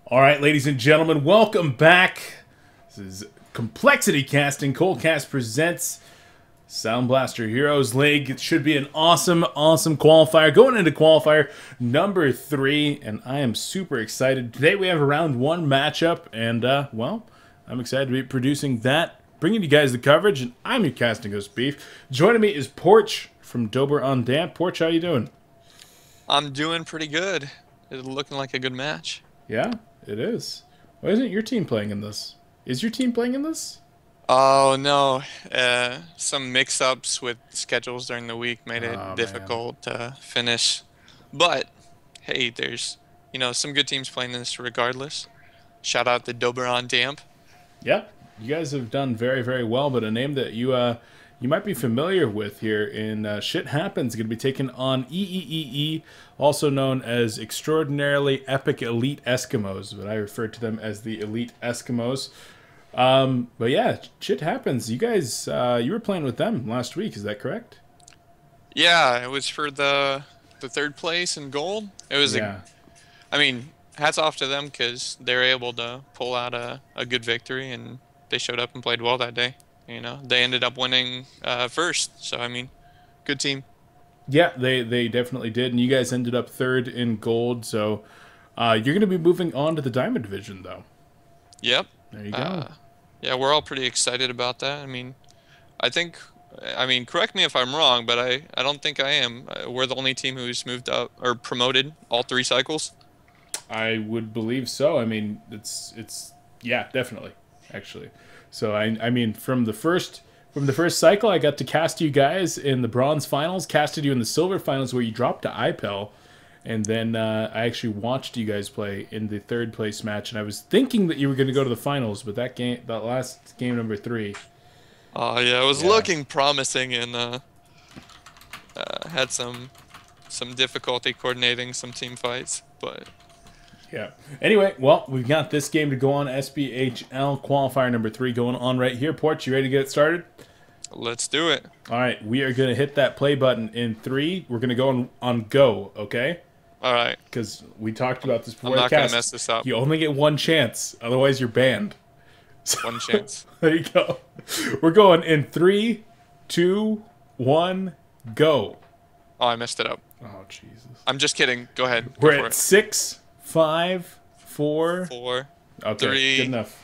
All right, ladies and gentlemen, welcome back. This is Complexity Casting. coLcast presents Sound Blaster Heroes League. It should be an awesome qualifier. Going into qualifier number 3, and I am super excited. Today we have a round 1 matchup, and, well, I'm excited to be producing that, bringing you guys the coverage, and I'm your casting host, Beef. Joining me is Porch from Dober on Damp. Porch, how you doing? I'm doing pretty good. It's looking like a good match. Yeah, it is. Why isn't your team playing in this? Is your team playing in this? Oh no, some mix-ups with schedules during the week made it difficult to finish. But hey, there's some good teams playing this regardless. Shout out to Dober on Damp. Yep, you guys have done very well. But a name that you might be familiar with here in Shit Happens, going to be taking on EEEE, also known as Extraordinarily Epic Elite Eskimoes, but I refer to them as the Elite Eskimoes. But yeah, Shit Happens. You guys, you were playing with them last week, is that correct? Yeah, it was for the third place in gold. It was I mean, hats off to them because they were able to pull out a good victory, and they showed up and played well that day. They ended up winning first, so I mean, good team. Yeah, they definitely did, and you guys ended up 3rd in gold, so you're going to be moving on to the Diamond Division, though. Yep. There you go. Yeah, we're all pretty excited about that. I mean, correct me if I'm wrong, but I don't think I am. We're the only team who's moved up or promoted all 3 cycles. I would believe so. I mean, it's yeah, definitely, actually. So I mean, from the first cycle, I got to cast you guys in the bronze finals, casted you in the silver finals where you dropped to IPEL, and then I actually watched you guys play in the 3rd place match, and I was thinking that you were going to go to the finals, but that last game number 3. Oh yeah, it was looking promising, and had some difficulty coordinating some team fights, but. Yeah. Anyway, well, we've got this game to go on. SBHL qualifier number 3 going on right here. Porch, you ready to get it started? Let's do it. All right, we are going to hit that play button in 3. We're going to go on go, okay? All right. Because we talked about this before. I'm not going to mess this up. You only get 1 chance, otherwise you're banned. So, 1 chance. There you go. We're going in 3, 2, 1, go. Oh, I messed it up. Oh, Jesus. I'm just kidding. Go ahead. We're at 6, 5, 4. 4. Okay, 3. good enough.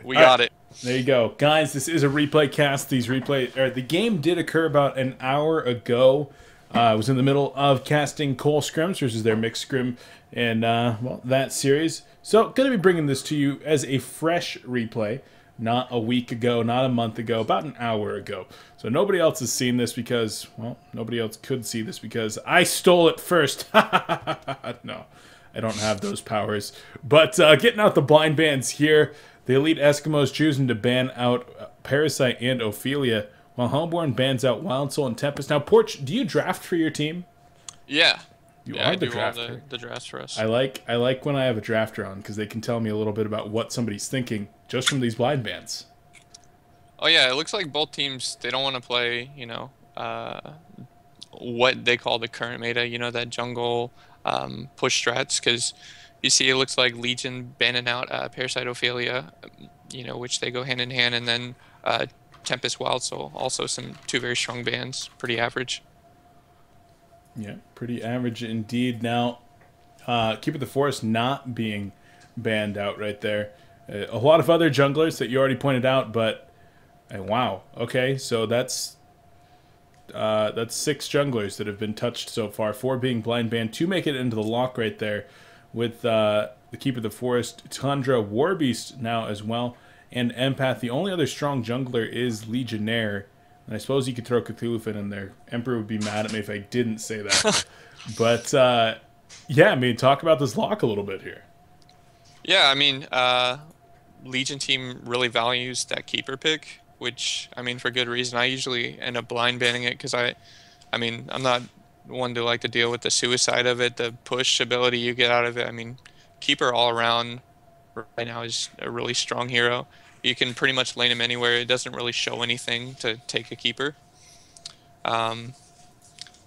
We got it. There you go. Guys, this is a replay cast. The game did occur about an hour ago. I was in the middle of casting Cole Scrims versus their mixed scrim and, well, that series. So, going to be bringing this to you as a fresh replay. Not a week ago, not a month ago, about an hour ago. So nobody else has seen this because, well, nobody else could see this because I stole it first. No, I don't have those powers. But getting out the blind bans here, the Elite Eskimoes choosing to ban out Parasite and Ophelia, while Homeborn bans out Wild Soul and Tempest. Now, Porch, do you draft for your team? Yeah. You yeah, are I the do drafter. all the drafts for us. I like when I have a drafter on because they can tell me a little bit about what somebody's thinking just from these blind bans. Oh yeah, it looks like both teams, they don't want to play, what they call the current meta, that jungle push strats, because you see it looks like Legion banning out Parasite Ophelia, which they go hand in hand, and then Tempest Wild Soul, also 2 very strong bans, pretty average. Yeah, pretty average indeed. Now, Keep It the Forest not being banned out right there. A lot of other junglers that you already pointed out, but wow. Okay, so that's 6 junglers that have been touched so far. 4 being blind banned. 2 make it into the lock right there with the Keep It the Forest, Tundra, Warbeast now as well, and Empath. The only other strong jungler is Legionnaire. And I suppose you could throw Cthulhu in there. Emperor would be mad at me if I didn't say that. But, yeah, I mean, talk about this lock a little bit here. Yeah, I mean, Legion team really values that keeper pick, which, I mean, for good reason. I usually end up blind banning it because I mean, I'm not one to like to deal with the suicide of it, the push ability you get out of it. I mean, keeper all around right now is a really strong hero. You can pretty much lane him anywhere. It doesn't really show anything to take a keeper. And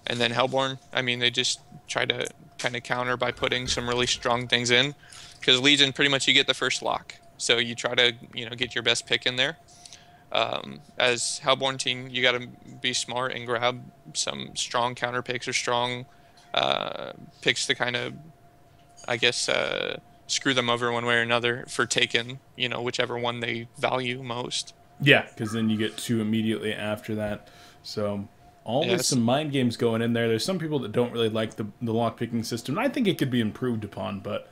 then Hellborn, I mean, they just try to kind of counter by putting some really strong things in. because Legion pretty much you get the first lock, so you try to get your best pick in there. As Hellborn team, you got to be smart and grab some strong counter picks or strong picks to kind of, I guess, screw them over one way or another for taking, whichever one they value most. Yeah, because then you get 2 immediately after that. So always some mind games going in there. There's some people that don't really like the lock picking system. I think it could be improved upon, but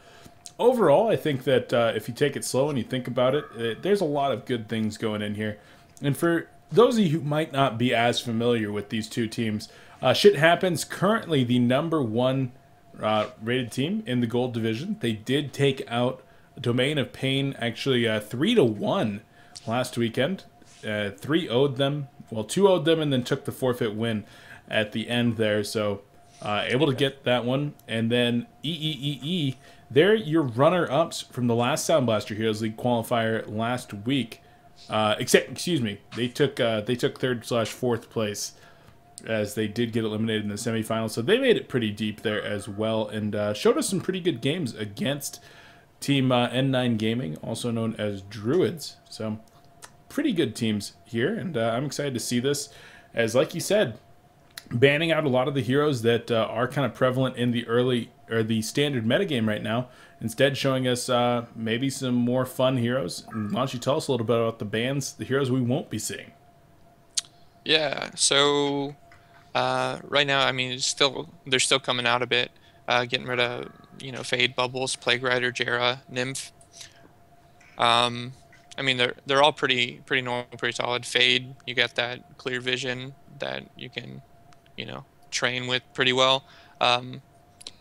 overall, I think that if you take it slow and you think about it, there's a lot of good things going in here. And for those of you who might not be as familiar with these two teams, zhiT Happens, currently the #1 rated team in the gold division. They did take out Domain of Pain, actually 3-1 last weekend. 3 owed them, well, 2 owed them, and then took the forfeit win at the end there. So able to get that one. And then EEEE, they're your runner-ups from the last Sound Blaster Heroes League qualifier last week. Excuse me, they took 3rd/4th place, as they did get eliminated in the semifinals. So they made it pretty deep there as well, and showed us some pretty good games against Team N9 Gaming, also known as Druids. So pretty good teams here, and I'm excited to see this, as like you said, banning out a lot of the heroes that are kind of prevalent in the early or the standard metagame right now. Instead, showing us maybe some more fun heroes. And why don't you tell us a little bit about the bans, the heroes we won't be seeing? Yeah. So right now, I mean, they're still coming out a bit, getting rid of Fade, Bubbles, Plague Rider, Jera, Nymph. I mean, they're all pretty normal, pretty solid. Fade, you got that clear vision that you can train with pretty well.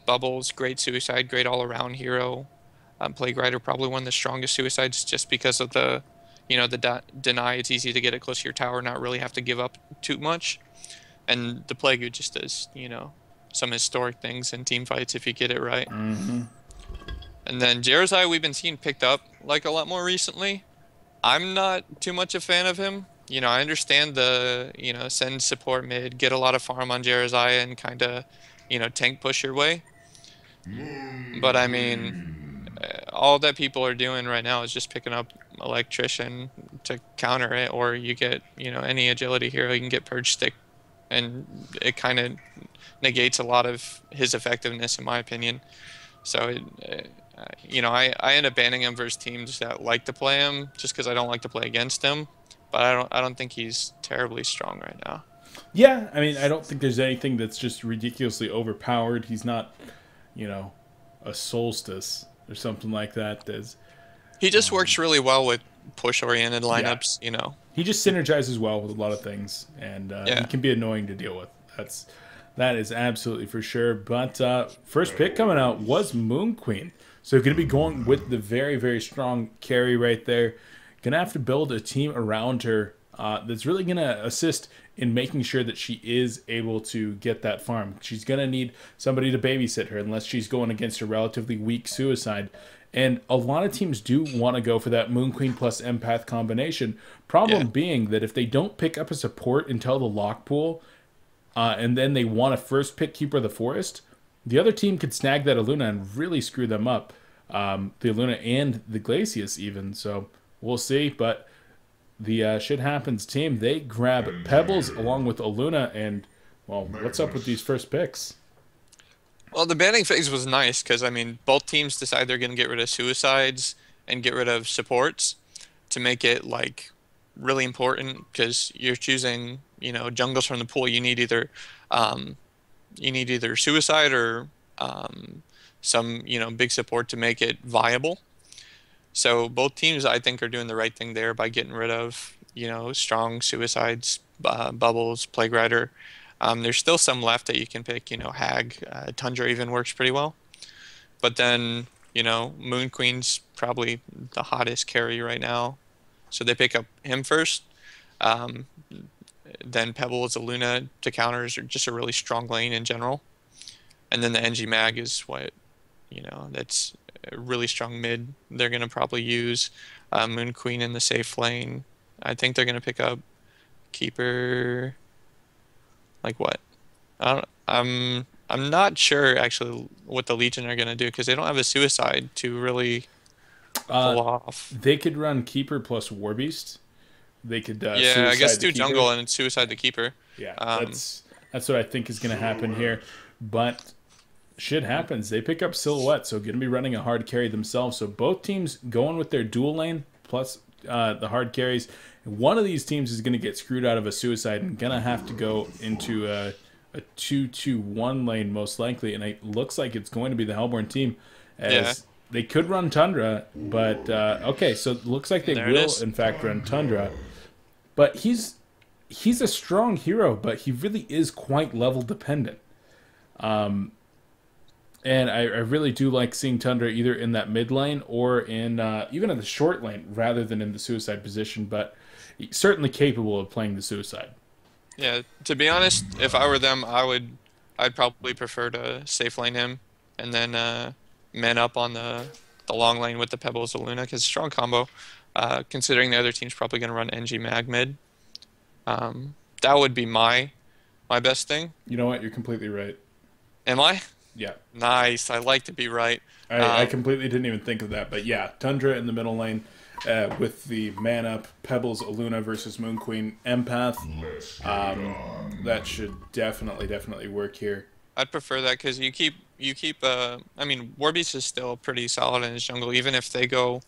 Bubbles, great suicide, great all-around hero. Plague Rider, probably one of the strongest suicides, just because of the deny. It's easy to get it close to your tower, not really have to give up too much. And the Plague, who just does some historic things in team fights if you get it right. Mm-hmm. And then Jerazai, we've been seeing picked up like a lot more recently. I'm not too much a fan of him. I understand the send support mid, get a lot of farm on Jerazai, and kind of tank push your way. But I mean, all that people are doing right now is just picking up Electrician to counter it, or you get any agility hero, you can get Purge Stick, and it kind of negates a lot of his effectiveness, in my opinion. So I end up banning him versus teams that like to play him, just because I don't like to play against him. But I don't think he's terribly strong right now. Yeah, I mean, I don't think there's anything that's just ridiculously overpowered. He's not, a Solstice or something like that. He just works really well with push-oriented lineups, He just synergizes well with a lot of things, and he can be annoying to deal with. That is absolutely for sure. But first pick coming out was Moon Queen. So going to be going with the very, very strong carry right there. Going to have to build a team around her that's really going to assist in making sure that she is able to get that farm. She's going to need somebody to babysit her unless she's going against a relatively weak suicide. And a lot of teams do want to go for that Moon Queen plus Empath combination. Problem being that if they don't pick up a support until the lock pool, and then they want to first pick Keeper of the Forest, the other team could snag that Aluna and really screw them up. The Aluna and the Glacius even. So we'll see. But the zhiT Happens team, they grab Pebbles along with Aluna. And, well, what's up with these first picks? Well, the banning phase was nice because, I mean, both teams decide they're going to get rid of suicides and get rid of supports to make it, like, really important, because you're choosing, jungles from the pool. You need either suicide or some, big support to make it viable. So both teams, I think, are doing the right thing there by getting rid of, strong suicides, Bubbles, Plague Rider. There's still some left that you can pick, Hag, Tundra even works pretty well. But then, Moon Queen's probably the hottest carry right now. So they pick up him first. Then Pebbles, Aluna to counters are just a really strong lane in general. And then the NG Mag is what, that's a really strong mid. They're going to probably use Moon Queen in the safe lane. I think they're going to pick up Keeper. Like what? I I'm not sure actually what the Legion are gonna do because they don't have a suicide to really pull off. They could run Keeper plus Warbeast. They could Yeah, I guess suicide the do Keeper. jungle and suicide the keeper. Yeah, Um, that's what I think is going to happen here. But shit happens. They pick up Silhouette, so going to be running a hard carry themselves. So both teams going with their dual lane plus the hard carries. One of these teams is going to get screwed out of a suicide and going to have to go into a 2-2-1 lane most likely. And it looks like it's going to be the Hellborn team as Yeah. they could run Tundra. But okay, so it looks like they There it will is. in fact run Tundra. But he's a strong hero, but he really is quite level dependent. And I really do like seeing Tundra either in that mid lane or in even in the short lane rather than in the suicide position, but he's certainly capable of playing the suicide. Yeah, to be honest, if I were them, I'd probably prefer to safe lane him and then man up on the long lane with the Pebbles of Luna because strong combo. Considering the other team's probably going to run NG Mag mid, that would be my best thing. You know what? You're completely right. Am I? Yeah. Nice. I like to be right. I completely didn't even think of that. But yeah, Tundra in the middle lane with the man up, Pebbles, Aluna versus Moon Queen, Empath. That should definitely work here. I'd prefer that because you keep. I mean, Warbeast is still pretty solid in his jungle, even if they go,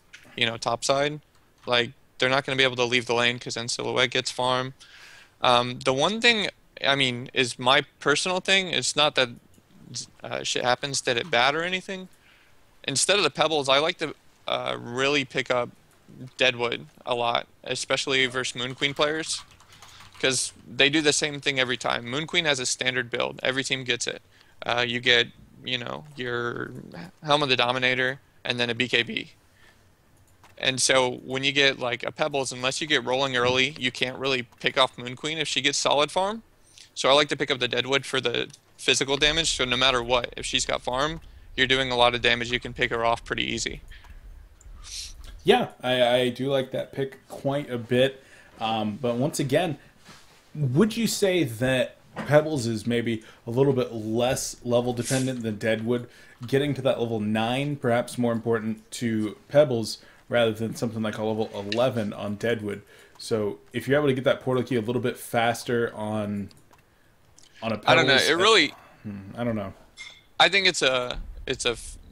topside. Like they're not going to be able to leave the lane because then Silhouette gets farm. The one thing, I mean, is my personal thing. It's not that shit happens that it bad or anything. Instead of the Pebbles, I like to really pick up Deadwood a lot, especially versus Moon Queen players, because they do the same thing every time. Moon Queen has a standard build. Every team gets it. You get, your Helm of the Dominator and then a BKB. And so when you get like a Pebbles, unless you get rolling early, you can't really pick off Moon Queen if she gets solid farm. So I like to pick up the Deadwood for the physical damage. So no matter what, if she's got farm, you're doing a lot of damage. You can pick her off pretty easy. Yeah, I do like that pick quite a bit. But once again, would you say that Pebbles is maybe a little bit less level dependent than Deadwood? Getting to that level 9, perhaps more important to Pebbles rather than something like a level 11 on Deadwood. So if you're able to get that portal key a little bit faster on a Pebbles, I don't know. It really. I don't know. I think it's a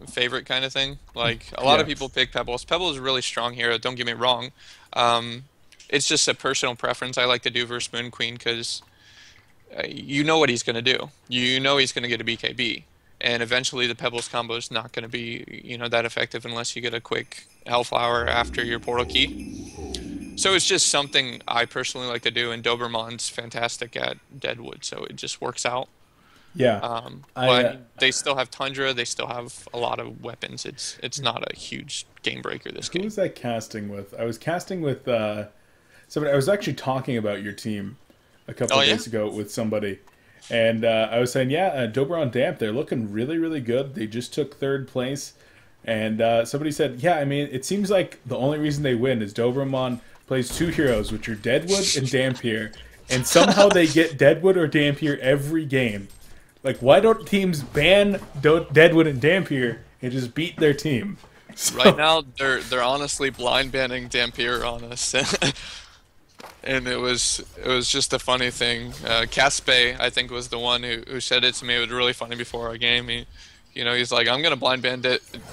favorite kind of thing. Like a lot of people pick Pebbles. Pebbles is a really strong hero. Don't get me wrong. It's just a personal preference I like to do versus Moon Queen because you know what he's going to do. You know he's going to get a BKB. And eventually the Pebbles combo is not going to be, that effective unless you get a quick Hellflower after your portal key. So it's just something I personally like to do, and Doberman's fantastic at Deadwood, so it just works out. Yeah. But they still have Tundra, they still have a lot of weapons. It's not a huge game breaker this game. Who was I casting with? I was casting with somebody. I was actually talking about your team a couple of days ago with somebody. And I was saying, Doberon Damp, they're looking really good. They just took 3rd place. And somebody said, yeah, I mean, it seems like the only reason they win is Doberman plays 2 heroes, which are Deadwood and Dampier. And somehow they get Deadwood or Dampier every game. Like, why don't teams ban Deadwood and Dampier and just beat their team? So... Right now, they're honestly blind banning Dampier on us. And it was just a funny thing. Caspe, I think, was the one who said it to me. It was really funny before our game. He's like, I'm going to blind ban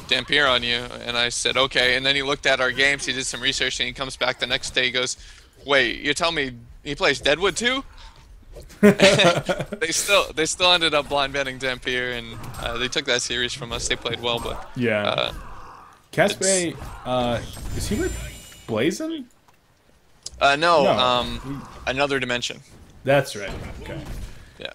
Dampier on you. And I said, okay. And then he looked at our games. He did some research, and he comes back the next day. He goes, wait, you're telling me he plays Deadwood too? They still ended up blind banning Dampier, and they took that series from us. They played well, but... Yeah. Caspe, is he with Blazin'? No. Another dimension. That's right. Okay. Yeah.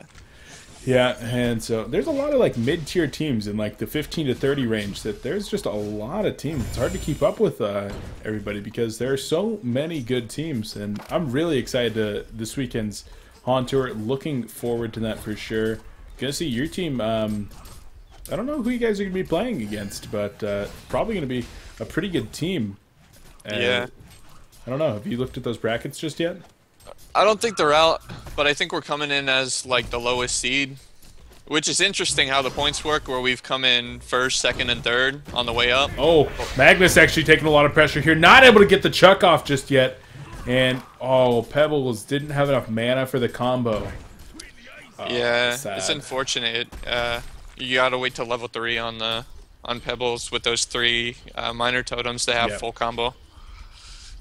Yeah, and so there's a lot of like mid-tier teams in like the 15 to 30 range that there's just a lot of teams. It's hard to keep up with everybody because there are so many good teams, and I'm really excited to this weekend's HoN Tour. Looking forward to that for sure. Gonna see your team. I don't know who you guys are gonna be playing against, but probably gonna be a pretty good team. Yeah. I don't know. Have you looked at those brackets just yet? I don't think they're out, but I think we're coming in as like the lowest seed. Which is interesting how the points work, where we've come in first, second, and third on the way up. Oh, Magnus actually taking a lot of pressure here. Not able to get the chuck off just yet. And, oh, Pebbles didn't have enough mana for the combo. Oh, Yeah, sad. it's unfortunate. You gotta wait till level 3 on Pebbles with those 3 minor totems to have Yep. full combo.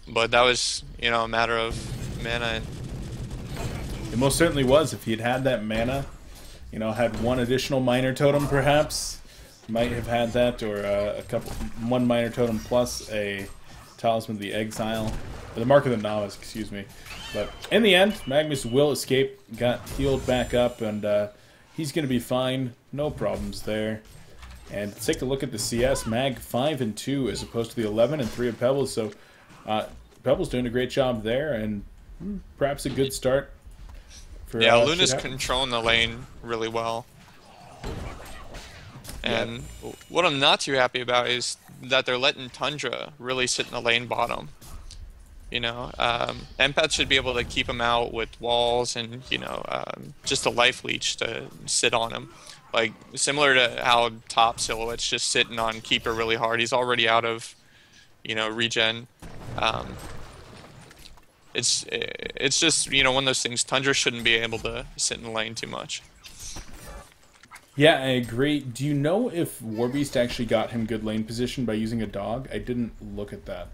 But that was, you know, a matter of mana. It most certainly was. If he had had that mana, you know, had one additional minor totem perhaps, might have had that, or one minor totem plus a Talisman of the Exile, or the Mark of the Novice, excuse me. But in the end, Magnus will escape, got healed back up, and he's going to be fine. No problems there. And let's take a look at the CS. Mag 5 and 2 as opposed to the 11 and 3 of Pebbles. So Pebbles doing a great job there, and perhaps a good start. Yeah, Luna's controlling the lane really well. And what I'm not too happy about is that they're letting Tundra really sit in the lane bottom. You know, Empath should be able to keep him out with walls and, you know, just a life leech to sit on him. Like, similar to how top Silhouette's just sitting on Keeper really hard. He's already out of, you know, regen. It's just, you know, one of those things. Tundra shouldn't be able to sit in the lane too much. Yeah, I agree. Do you know if Warbeast actually got him good lane position by using a dog? I didn't look at that.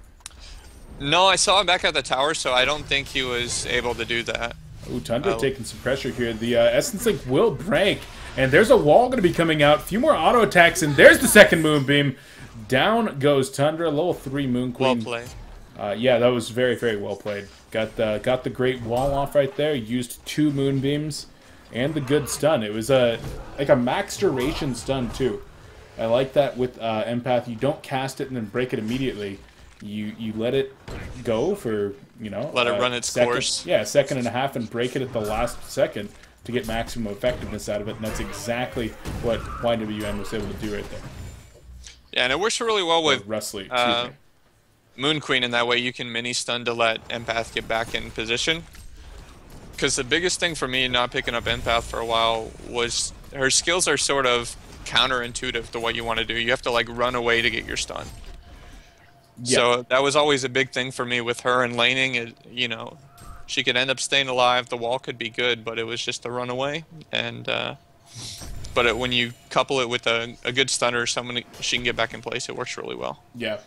No, I saw him back at the tower, so I don't think he was able to do that. Ooh, Tundra taking some pressure here. The Essence Link will break, and there's a wall going to be coming out. A few more auto attacks, and there's the second Moonbeam. Down goes Tundra, level 3 Moon Queen. Well played. Yeah, that was very, very well played. Got the great wall off right there. Used 2 Moonbeams and the good stun. It was like a max duration stun too. I like that with Empath. You don't cast it and then break it immediately. You let it go for, you know, let it run its course. Yeah, a second and a half, and break it at the last second to get maximum effectiveness out of it. And that's exactly what YWN was able to do right there. Yeah, and it works really well with Rustley, Moon Queen in that way. You can mini stun to let Empath get back in position. Because the biggest thing for me not picking up Empath for a while was her skills are sort of counterintuitive to what you want to do. You have to like run away to get your stun. Yeah. So that was always a big thing for me with her and laning. It, you know, she could end up staying alive. The wall could be good, but it was just a runaway. And but when you couple it with a good stunner, someone she can get back in place. It works really well. Yeah.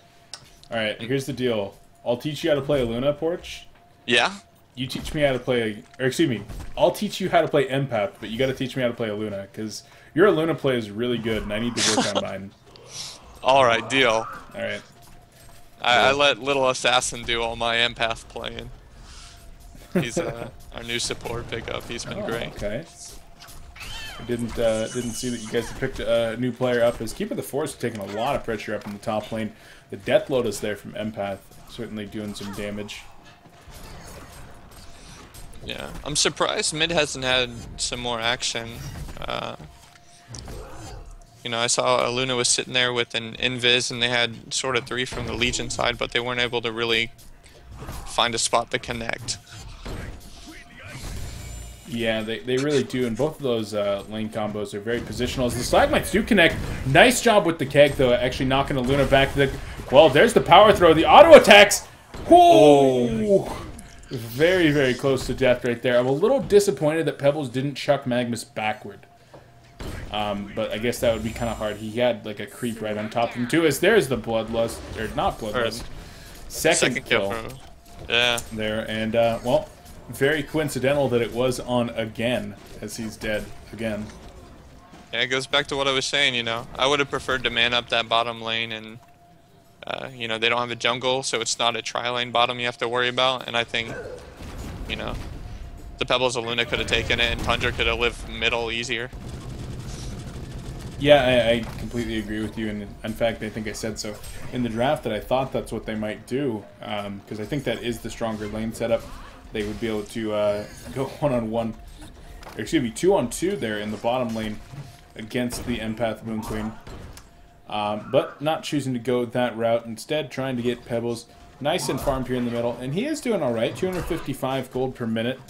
All right. Here's the deal. I'll teach you how to play Luna, Porch. Yeah. You teach me how to play, or excuse me, I'll teach you how to play Empath, but you got to teach me how to play a Luna, because your Luna play is really good, and I need to work on mine. All right, deal. All right. I let Little Assassin do all my Empath playing. He's our new support pickup. He's been great. Okay. I didn't see that you guys had picked a new player up. As Keeper of the Forest taking a lot of pressure up in the top lane. The Death Lotus there from Empath certainly doing some damage. Yeah, I'm surprised mid hasn't had some more action. You know, I saw Luna was sitting there with an Invis, and they had sort of 3 from the Legion side, but they weren't able to really find a spot to connect. Yeah, they really do, and both of those lane combos are very positional. As the Stalagmites do connect, nice job with the keg, though, actually knocking the Luna back. Well, there's the power throw, the auto attacks! Whoa! Very, very close to death right there. I'm a little disappointed that Pebbles didn't chuck Magnus backward. But I guess that would be kind of hard. He had like a creep right on top of him too. As there's the Bloodlust, or not Bloodlust, second kill yeah. there. And, well, very coincidental that it was on again, as he's dead again. Yeah, it goes back to what I was saying, you know. I would have preferred to man up that bottom lane, and you know, they don't have a jungle, so it's not a tri-lane bottom you have to worry about. And I think, you know, the Pebbles of Luna could have taken it, and Tundra could have lived middle easier. Yeah, I completely agree with you, and in fact, I think I said so in the draft that I thought that's what they might do, because I think that is the stronger lane setup. They would be able to go 1-on-1, or excuse me, 2-on-2 there in the bottom lane against the Empath Moon Queen. But not choosing to go that route, instead trying to get Pebbles nice and farmed here in the middle, and he is doing alright, 255 gold per minute.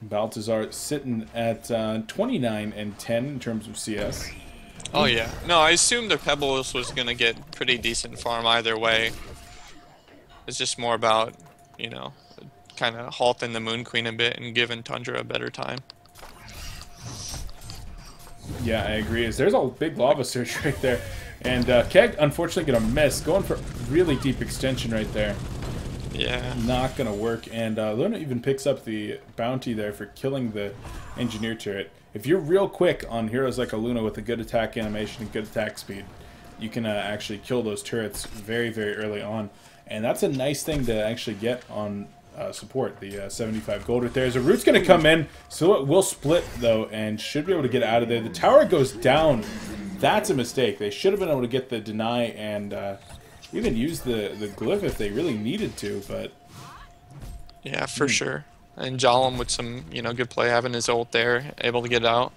Baltazar sitting at 29 and 10 in terms of CS. Oh yeah. No, I assumed the Pebbles was gonna get pretty decent farm either way. It's just more about, you know, kind of halting the Moon Queen a bit and giving Tundra a better time. Yeah, I agree. There's a big lava surge right there. And Keg, unfortunately, going to miss. Going for really deep extension right there. Yeah. Not going to work. And Luna even picks up the bounty there for killing the engineer turret. If you're real quick on heroes like a Luna with a good attack animation and good attack speed, you can actually kill those turrets very, very early on. And that's a nice thing to actually get on support, the 75 gold right there. As a root's going to come in, so it will split, though, and should be able to get out of there. The tower goes down. That's a mistake. They should have been able to get the deny and even use the glyph if they really needed to, but... Yeah, for sure. And Jalum with some, you know, good play, having his ult there, able to get out.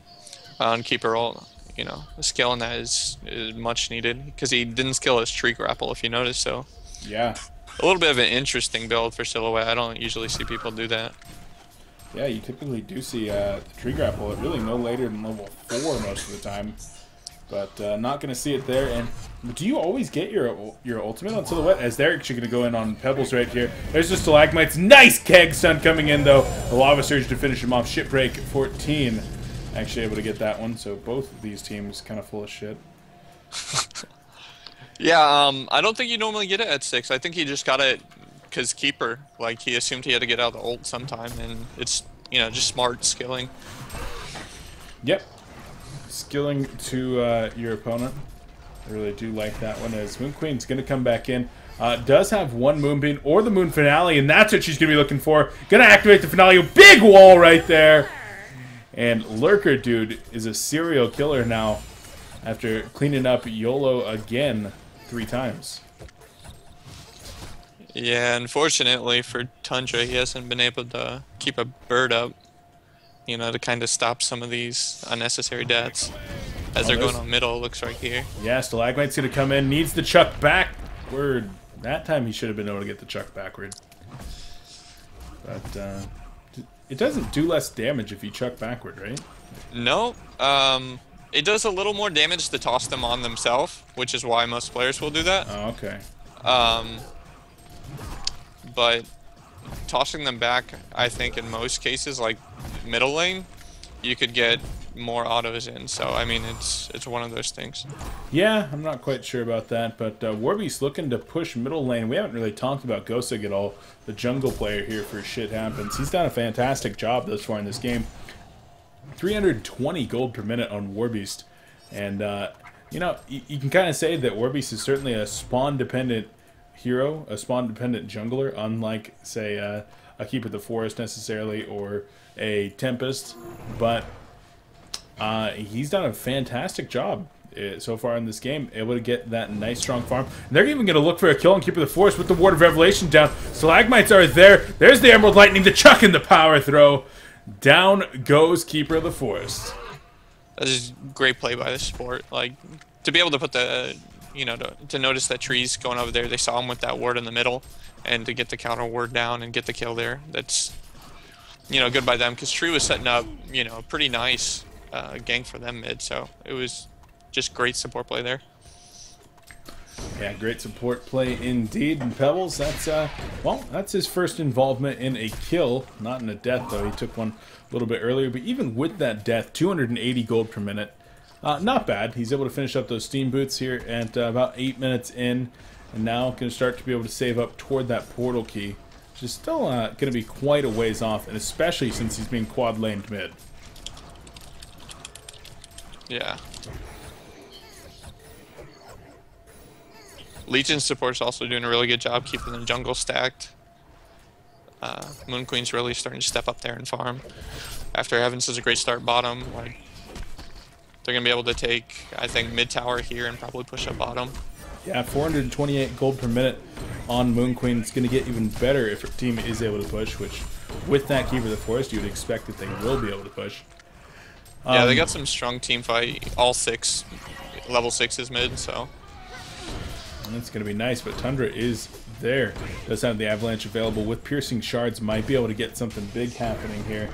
And Keeper ult, you know, the skill on that is much needed, because he didn't skill his tree grapple, if you notice, so... Yeah. A little bit of an interesting build for Silhouette. I don't usually see people do that. Yeah, you typically do see the tree grapple at really no later than level 4 most of the time. But not going to see it there. And do you always get your ultimate on Silhouette? As they're actually going to go in on Pebbles right here. There's the Stalagmites. Nice Keg Stun coming in, though. The Lava Surge to finish him off. Shipbreak 14. Actually able to get that one. So both of these teams kind of full of shit. Yeah, I don't think you normally get it at 6. I think he just got it because Keeper, like, he assumed he had to get out of the ult sometime, and it's, you know, just smart skilling. Yep. Skilling to your opponent. I really do like that one, as Moon Queen's going to come back in. Does have one Moonbeam or the Moon Finale, and that's what she's going to be looking for. Going to activate the Finale. Big wall right there. And Lurker Dude is a serial killer now after cleaning up YOLO again 3 times. Yeah, unfortunately for Tundra, he hasn't been able to keep a bird up, you know, to kind of stop some of these unnecessary deaths. As they're going on middle, it looks right here. Yeah, Stalagmite's going to come in, needs the chuck backward. That time he should have been able to get the chuck backward. But it doesn't do less damage if you chuck backward, right? No, it does a little more damage to toss them on themselves, which is why most players will do that. Oh, okay. But tossing them back, I think in most cases, like middle lane, you could get more autos in. So, I mean, it's one of those things. Yeah, I'm not quite sure about that, but Warby's looking to push middle lane. We haven't really talked about Gosig at all, the jungle player here for Shit Happens. He's done a fantastic job thus far in this game. 320 gold per minute on Warbeast. And, you know, you can kind of say that Warbeast is certainly a spawn-dependent hero, a spawn-dependent jungler, unlike, say, a Keeper of the Forest necessarily, or a Tempest. But he's done a fantastic job so far in this game, able to get that nice strong farm. And they're even going to look for a kill on Keeper of the Forest with the Ward of Revelation down. Stalagmites are there. There's the Emerald Lightning, the chuck and the power throw. Down goes Keeper of the Forest. That is great play by the support. Like, to be able to put the, you know, to notice that tree's going over there. They saw him with that ward in the middle, and to get the counter ward down and get the kill there. That's, you know, good by them, because tree was setting up, you know, a pretty nice gank for them mid. So it was just great support play there. Yeah, great support play indeed. And Pebbles, that's well, that's his first involvement in a kill, not in a death though. He took one a little bit earlier, but even with that death, 280 gold per minute, not bad. He's able to finish up those steam boots here at about 8 minutes in, and now going to start to be able to save up toward that portal key, which is still going to be quite a ways off, and especially since he's being quad laned mid. Yeah. Legion support's also doing a really good job keeping the jungle stacked. Moon Queen's really starting to step up there and farm. After having such a great start bottom, like, they're going to be able to take, I think, mid tower here and probably push up bottom. Yeah, 428 gold per minute on Moon Queen. It's going to get even better if her team is able to push, which with that Keeper of the Forest, you would expect that they will be able to push. Yeah, they got some strong team fight. All 6 level 6s mid, so... And it's going to be nice, but Tundra is there. Does have the Avalanche available with Piercing Shards. Might be able to get something big happening here.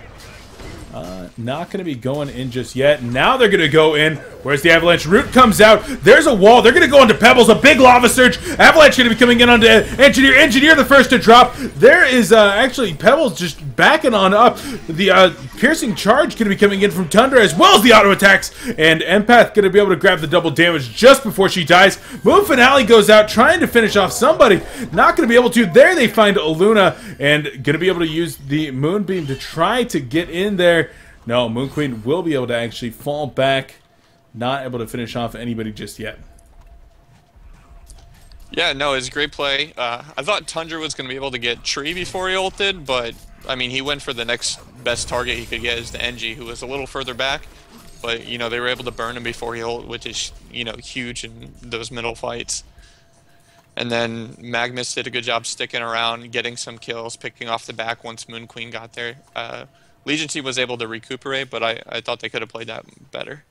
Not going to be going in just yet. Now they're going to go in. Where's the Avalanche? Root comes out. There's a wall. They're going to go into Pebbles. A big lava surge. Avalanche going to be coming in onto Engineer. Engineer the first to drop. There is actually Pebbles just backing on up. The piercing charge going to be coming in from Tundra as well as the auto attacks. And Empath going to be able to grab the double damage just before she dies. Moon Finale goes out trying to finish off somebody. Not going to be able to. There they find Luna and going to be able to use the Moonbeam to try to get in there. No, Moon Queen will be able to actually fall back. Not able to finish off anybody just yet. Yeah, no, it's a great play. I thought Tundra was going to be able to get Tree before he ulted, but, I mean, he went for the next best target he could get is the NG, who was a little further back. But, you know, they were able to burn him before he ult, which is, you know, huge in those middle fights. And then Magnus did a good job sticking around, getting some kills, picking off the back once Moon Queen got there. Legion team was able to recuperate, but I thought they could have played that better.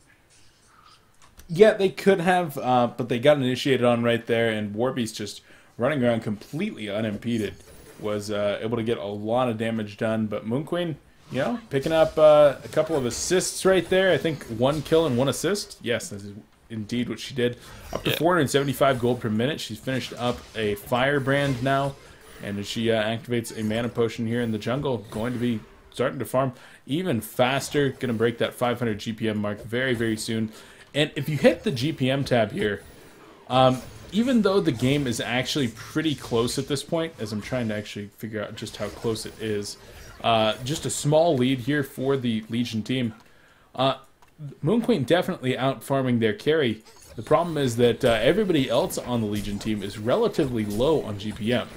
Yeah, they could have, but they got initiated on right there, and Warbeast just running around completely unimpeded was able to get a lot of damage done. But Moon Queen, you know, picking up a couple of assists right there. I think 1 kill and 1 assist. Yes, this is indeed what she did. Up to 475 gold per minute. She's finished up a Firebrand now, and as she activates a mana potion here in the jungle, going to be starting to farm even faster. Going to break that 500 GPM mark very, very soon. And if you hit the GPM tab here, even though the game is actually pretty close at this point, as I'm trying to actually figure out just how close it is, just a small lead here for the Legion team. Moon Queen definitely out farming their carry. The problem is that everybody else on the Legion team is relatively low on GPM.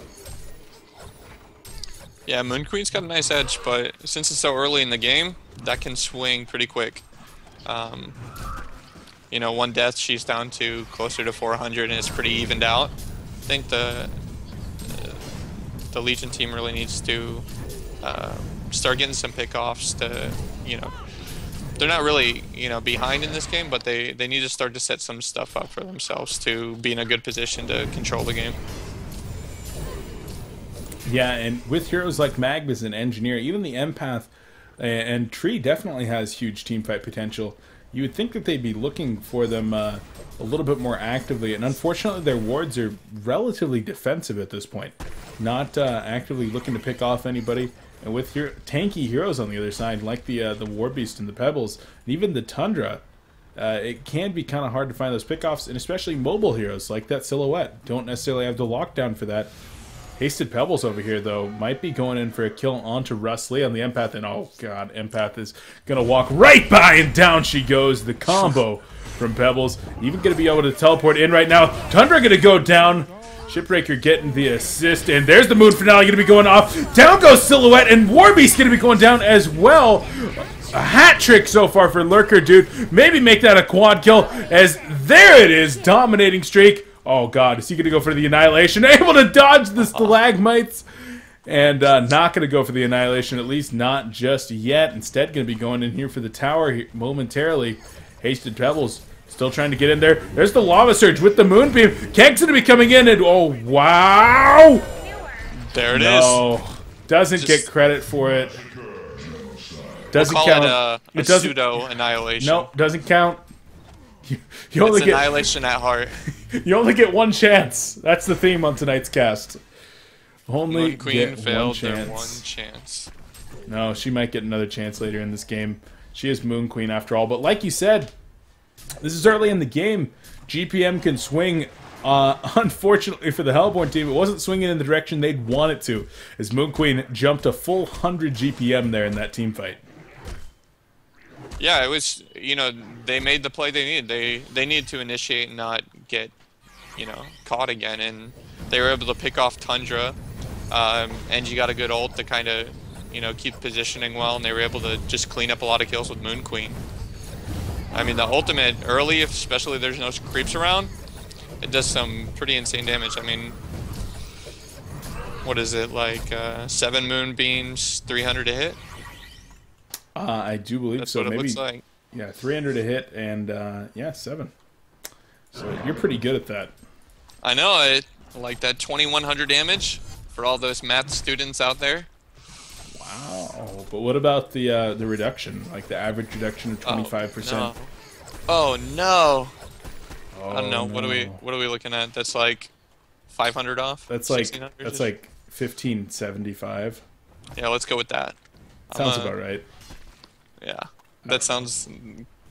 Yeah, Moon Queen's got a nice edge, but since it's so early in the game, that can swing pretty quick. You know, 1 death, she's down to closer to 400, and it's pretty evened out. I think the Legion team really needs to start getting some pickoffs to, you know, they're not really, you know, behind in this game, but they need to start to set some stuff up for themselves to be in a good position to control the game. Yeah, and with heroes like Magnus and Engineer, even the Empath and Tree definitely has huge teamfight potential. You would think that they'd be looking for them a little bit more actively, and unfortunately their wards are relatively defensive at this point. Not actively looking to pick off anybody. And with tanky heroes on the other side, like the Warbeast and the Pebbles, and even the Tundra, it can be kind of hard to find those pickoffs, and especially mobile heroes like that Silhouette. Don't necessarily have the lockdown for that. Hasted Pebbles over here, though, might be going in for a kill onto Russ Lee on the Empath, and oh god, Empath is going to walk right by, and down she goes. The combo from Pebbles. Even going to be able to teleport in right now. Tundra going to go down. Shipbreaker getting the assist, and there's the Moon Finale going to be going off. Down goes Silhouette, and Warbeast going to be going down as well. A hat trick so far for Lurker, dude. Maybe make that a quad kill, as there it is, dominating streak. Oh god, is he going to go for the Annihilation? Able to dodge the Stalagmites, and not going to go for the Annihilation, at least not just yet. Instead, going to be going in here for the tower here momentarily. Hasted Pebbles still trying to get in there. There's the Lava Surge with the Moonbeam. Keg's going to be coming in, and oh, wow! There it is. Doesn't get credit for it. Doesn't we'll count. It a pseudo Annihilation. Nope, doesn't count. You only it's get Annihilation at heart. You only get 1 chance. That's the theme on tonight's cast. Only Moon Queen failed their their 1 chance. No, she might get another chance later in this game. She is Moon Queen after all. But like you said, this is early in the game. GPM can swing. Unfortunately for the Hellborn team, it wasn't swinging in the direction they'd want it to, as Moon Queen jumped a full 100 GPM there in that team fight. Yeah, it was, you know, they made the play they needed. They needed to initiate and not get, you know, caught again, and they were able to pick off Tundra. Engie got a good ult to kind of, you know, keep positioning well, and they were able to just clean up a lot of kills with Moon Queen. I mean, the ultimate early, especially if there's no creeps around, it does some pretty insane damage. I mean, what is it, like 7 Moonbeams, 300 to hit? I do believe That's so. what it Maybe, looks like. Yeah, 300 to hit, and yeah, 7. So you're pretty good at that. I know it. Like that 2100 damage for all those math students out there. Wow. Wow. But what about the reduction? Like the average reduction of 25%? No. Oh no. Oh, I don't know. no. What are we looking at? That's like 500 off. That's like 1575. Yeah, let's go with that. Sounds about right. Yeah, that sounds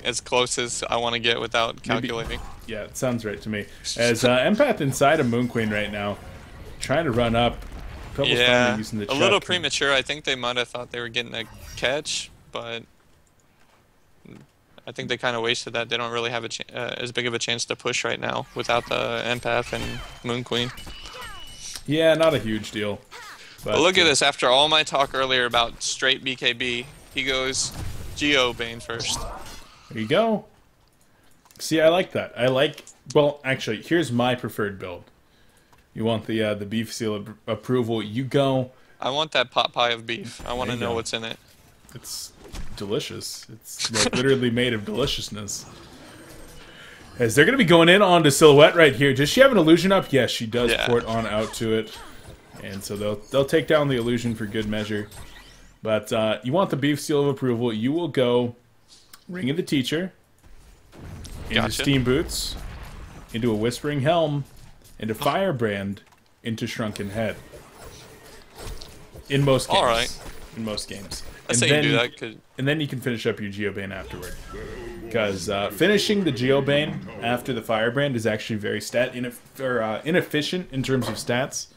as close as I want to get without calculating. Yeah, it sounds right to me. As Empath inside of Moon Queen right now, trying to run up. Yeah, using the a little premature. I think they might have thought they were getting a catch, but I think they kind of wasted that. They don't really have as big of a chance to push right now without the Empath and Moon Queen. Yeah, not a huge deal. But look at this. After all my talk earlier about straight BKB, he goes Geo Bane first. There you go. See, I like that. Well, actually, here's my preferred build. You want the beef seal approval, you go. I want that pot pie of beef. I want to know what's in it. It's delicious. It's like literally made of deliciousness. As they're going to be going in onto Silhouette right here. Does she have an illusion up? Yes, she does port on out to it. And so they'll take down the illusion for good measure. But you want the beef seal of approval, you will go Ring of the Teacher, into Steam Boots, into a Whispering Helm, into Firebrand, into Shrunken Head. In most games. All right. In most games. I say you do that. And then you can finish up your Geobane afterward. Because finishing the Geobane after the Firebrand is actually very inefficient in terms of stats.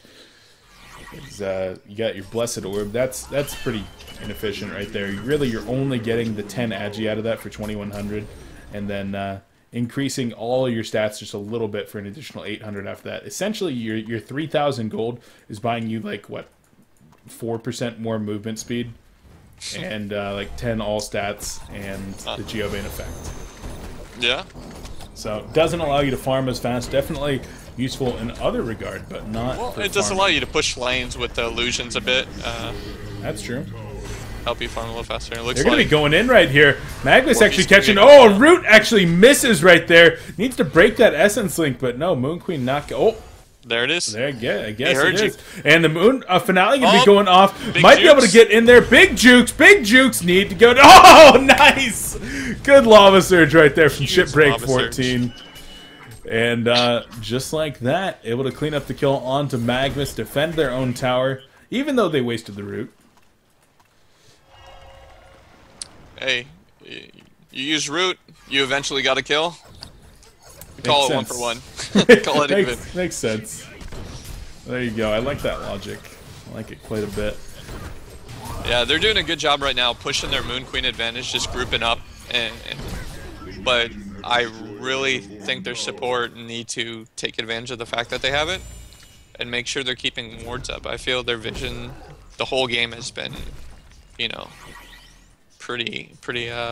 You got your Blessed Orb. That's pretty inefficient right there. You're only getting the 10 Agi out of that for 2100. And then increasing all your stats just a little bit for an additional 800 after that. Essentially, your 3000 gold is buying you, like, what, 4% more movement speed? And, like, 10 all stats and the Geobane effect. Yeah. So, it doesn't allow you to farm as fast. Definitely useful in other regard, but not Well, it does allow you to push lanes with the illusions a bit. That's true. Help you farm a little faster. It looks They're going to be going in right here. Magnus actually catching... Oh, Root actually misses right there. Needs to break that Essence Link, but no, Moon Queen not... Oh, there it is. There, I guess it is. And the Moon Finale going to be going off. Might be jukes. able to get in there. Big jukes need to go... Oh, nice! Good Lava Surge right there from Shipbreak 14. And just like that, able to clean up the kill onto Magnus, defend their own tower, even though they wasted the Root. Hey, you use Root, you eventually got a kill. Call it 1 for 1. Call it even. Makes sense. There you go. I like that logic. I like it quite a bit. Yeah, they're doing a good job right now, pushing their Moon Queen advantage, just grouping up. But I really think their support need to take advantage of the fact that they have it and make sure they're keeping wards up. I feel their vision, the whole game has been, you know, pretty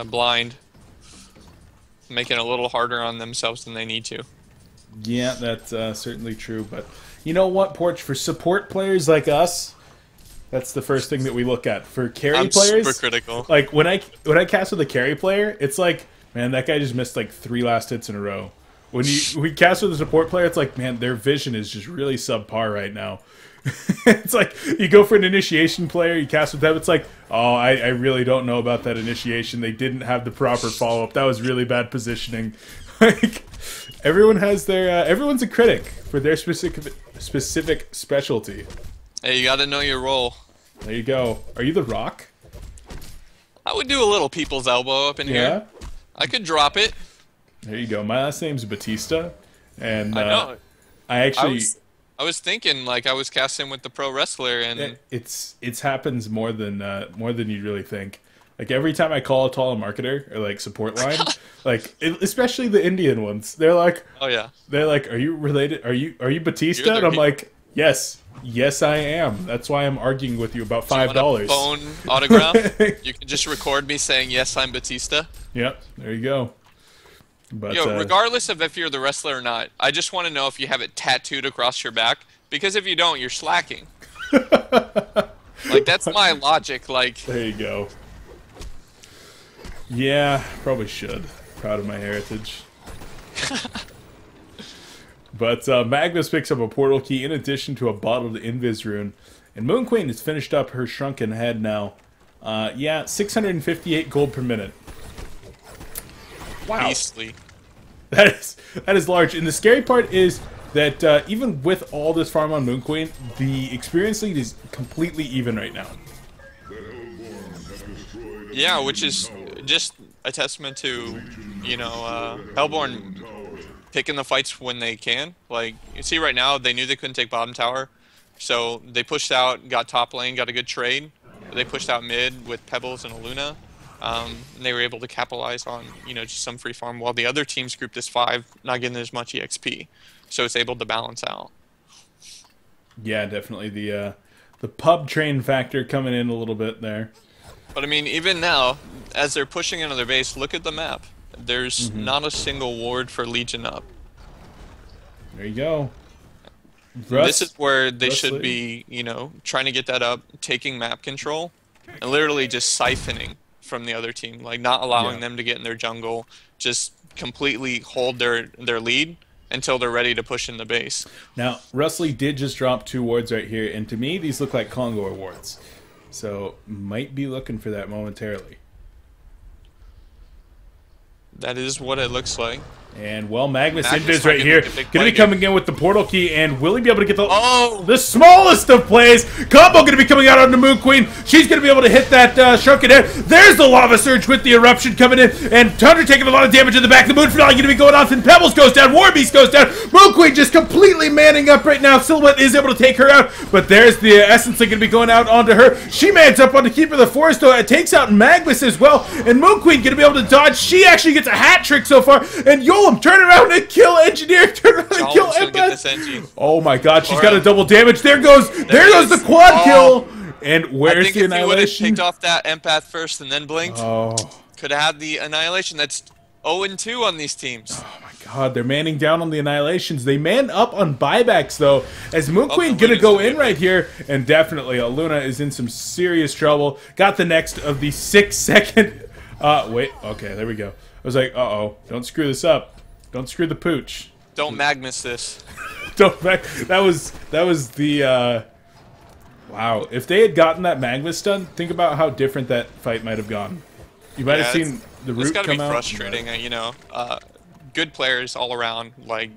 blind, making it a little harder on themselves than they need to. Yeah, that's certainly true. But you know what, Porch? For support players like us, that's the first thing that we look at. For carry players, super critical. Like when I cast with a carry player, it's like, man, that guy just missed like 3 last hits in a row. When we cast with a support player, it's like, man, their vision is just really subpar right now. It's like you go for an initiation player, you cast with them, it's like, oh, I really don't know about that initiation. They didn't have the proper follow-up. That was really bad positioning. Like, everyone has their everyone's a critic for their specific specialty. Hey, you gotta know your role. There you go. Are you the Rock? I would do a little people's elbow up in here. I could drop it. There you go. My last name's Batista, and I know. I was thinking, like, I was casting with the pro wrestler, and it's happens more than you'd really think. Like every time I call a marketer or like support line, like especially the Indian ones, they're like, oh yeah, they're like, are you related? Are you Batista? And I'm like, yes, I am. That's why I'm arguing with you about $5. Phone autograph. You can just record me saying yes, I'm Batista. Yep, there you go. But, regardless of if you're the wrestler or not, I just want to know if you have it tattooed across your back. Because if you don't, you're slacking. Like, that's my logic. Like, there you go. Yeah, probably should. Proud of my heritage. But Magnus picks up a portal key in addition to a bottled Invis rune. And Moon Queen has finished up her shrunken head now. Yeah, 658 gold per minute. Wow. Beastly. That is large. And the scary part is that even with all this farm on Moon Queen, the experience lead is completely even right now. Yeah, which is just a testament to, you know, Hellborn picking the fights when they can. Like, you see right now, they knew they couldn't take bottom tower, so they pushed out, got top lane, got a good trade. They pushed out mid with Pebbles and a Luna. And they were able to capitalize on, you know, just some free farm, while the other teams grouped as 5, not getting as much EXP. So it's able to balance out. Yeah, definitely the pub train factor coming in a little bit there. But I mean, even now, as they're pushing into their base, look at the map. There's not a single ward for Legion up. There you go. This is where they should be, you know, trying to get that up, taking map control, and literally just siphoning from the other team, like not allowing them to get in their jungle, just completely hold their lead until they're ready to push in the base. Now, Rustley did just drop 2 wards right here, and to me, these look like Congo wards. So, might be looking for that momentarily. That is what it looks like. And, well, Magnus Invis right here. Going to be coming in with the portal key, and will he be able to get the smallest of plays? Combo going to be coming out on the Moon Queen. She's going to be able to hit that shrunken head. There's the Lava Surge with the Eruption coming in, and Tundra taking a lot of damage in the back. The Moon Finale going to be going off, and Pebbles goes down. Warbeast goes down. Moon Queen just completely manning up right now. Silhouette is able to take her out, but there's the Essence going to be going out onto her. She mans up on the Keeper of the Forest, though. It takes out Magnus as well, and Moon Queen going to be able to dodge. She actually gets a hat trick so far, and turn around and kill Engineer. Turn around and kill Empath. Oh my god, she's got a double damage. There goes the quad kill. And where's the Annihilation? If he would have picked off that Empath first and then blinked, could have had the Annihilation. That's 0-2 on these teams. Oh my god, they're manning down on the Annihilations. They man up on buybacks, though, as Moon Queen gonna go in right here. And definitely, Luna is in some serious trouble. Got the next of the 6-second... wait, okay, there we go. I was like, uh-oh, don't screw this up. Don't screw the pooch. Don't Magnus this. That was the wow. If they had gotten that Magnus stun, think about how different that fight might have gone. You might have seen the root come out. It's gotta be frustrating, you know. Good players all around. Like,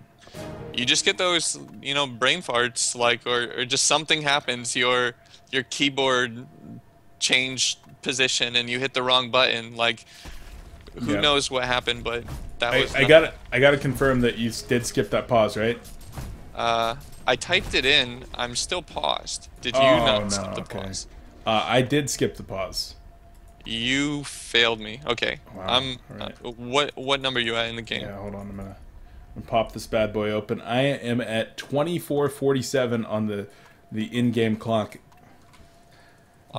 you just get those, you know, brain farts, like, or just something happens. Your keyboard changed position and you hit the wrong button. Like, who knows what happened, but that was. I gotta confirm that you did skip that pause, right? I typed it in. I'm still paused. Did you not skip the pause? I did skip the pause. You failed me. Okay. Wow. What number are you at in the game? Yeah, hold on a minute. I'm gonna pop this bad boy open. I am at 24:47 on the in-game clock.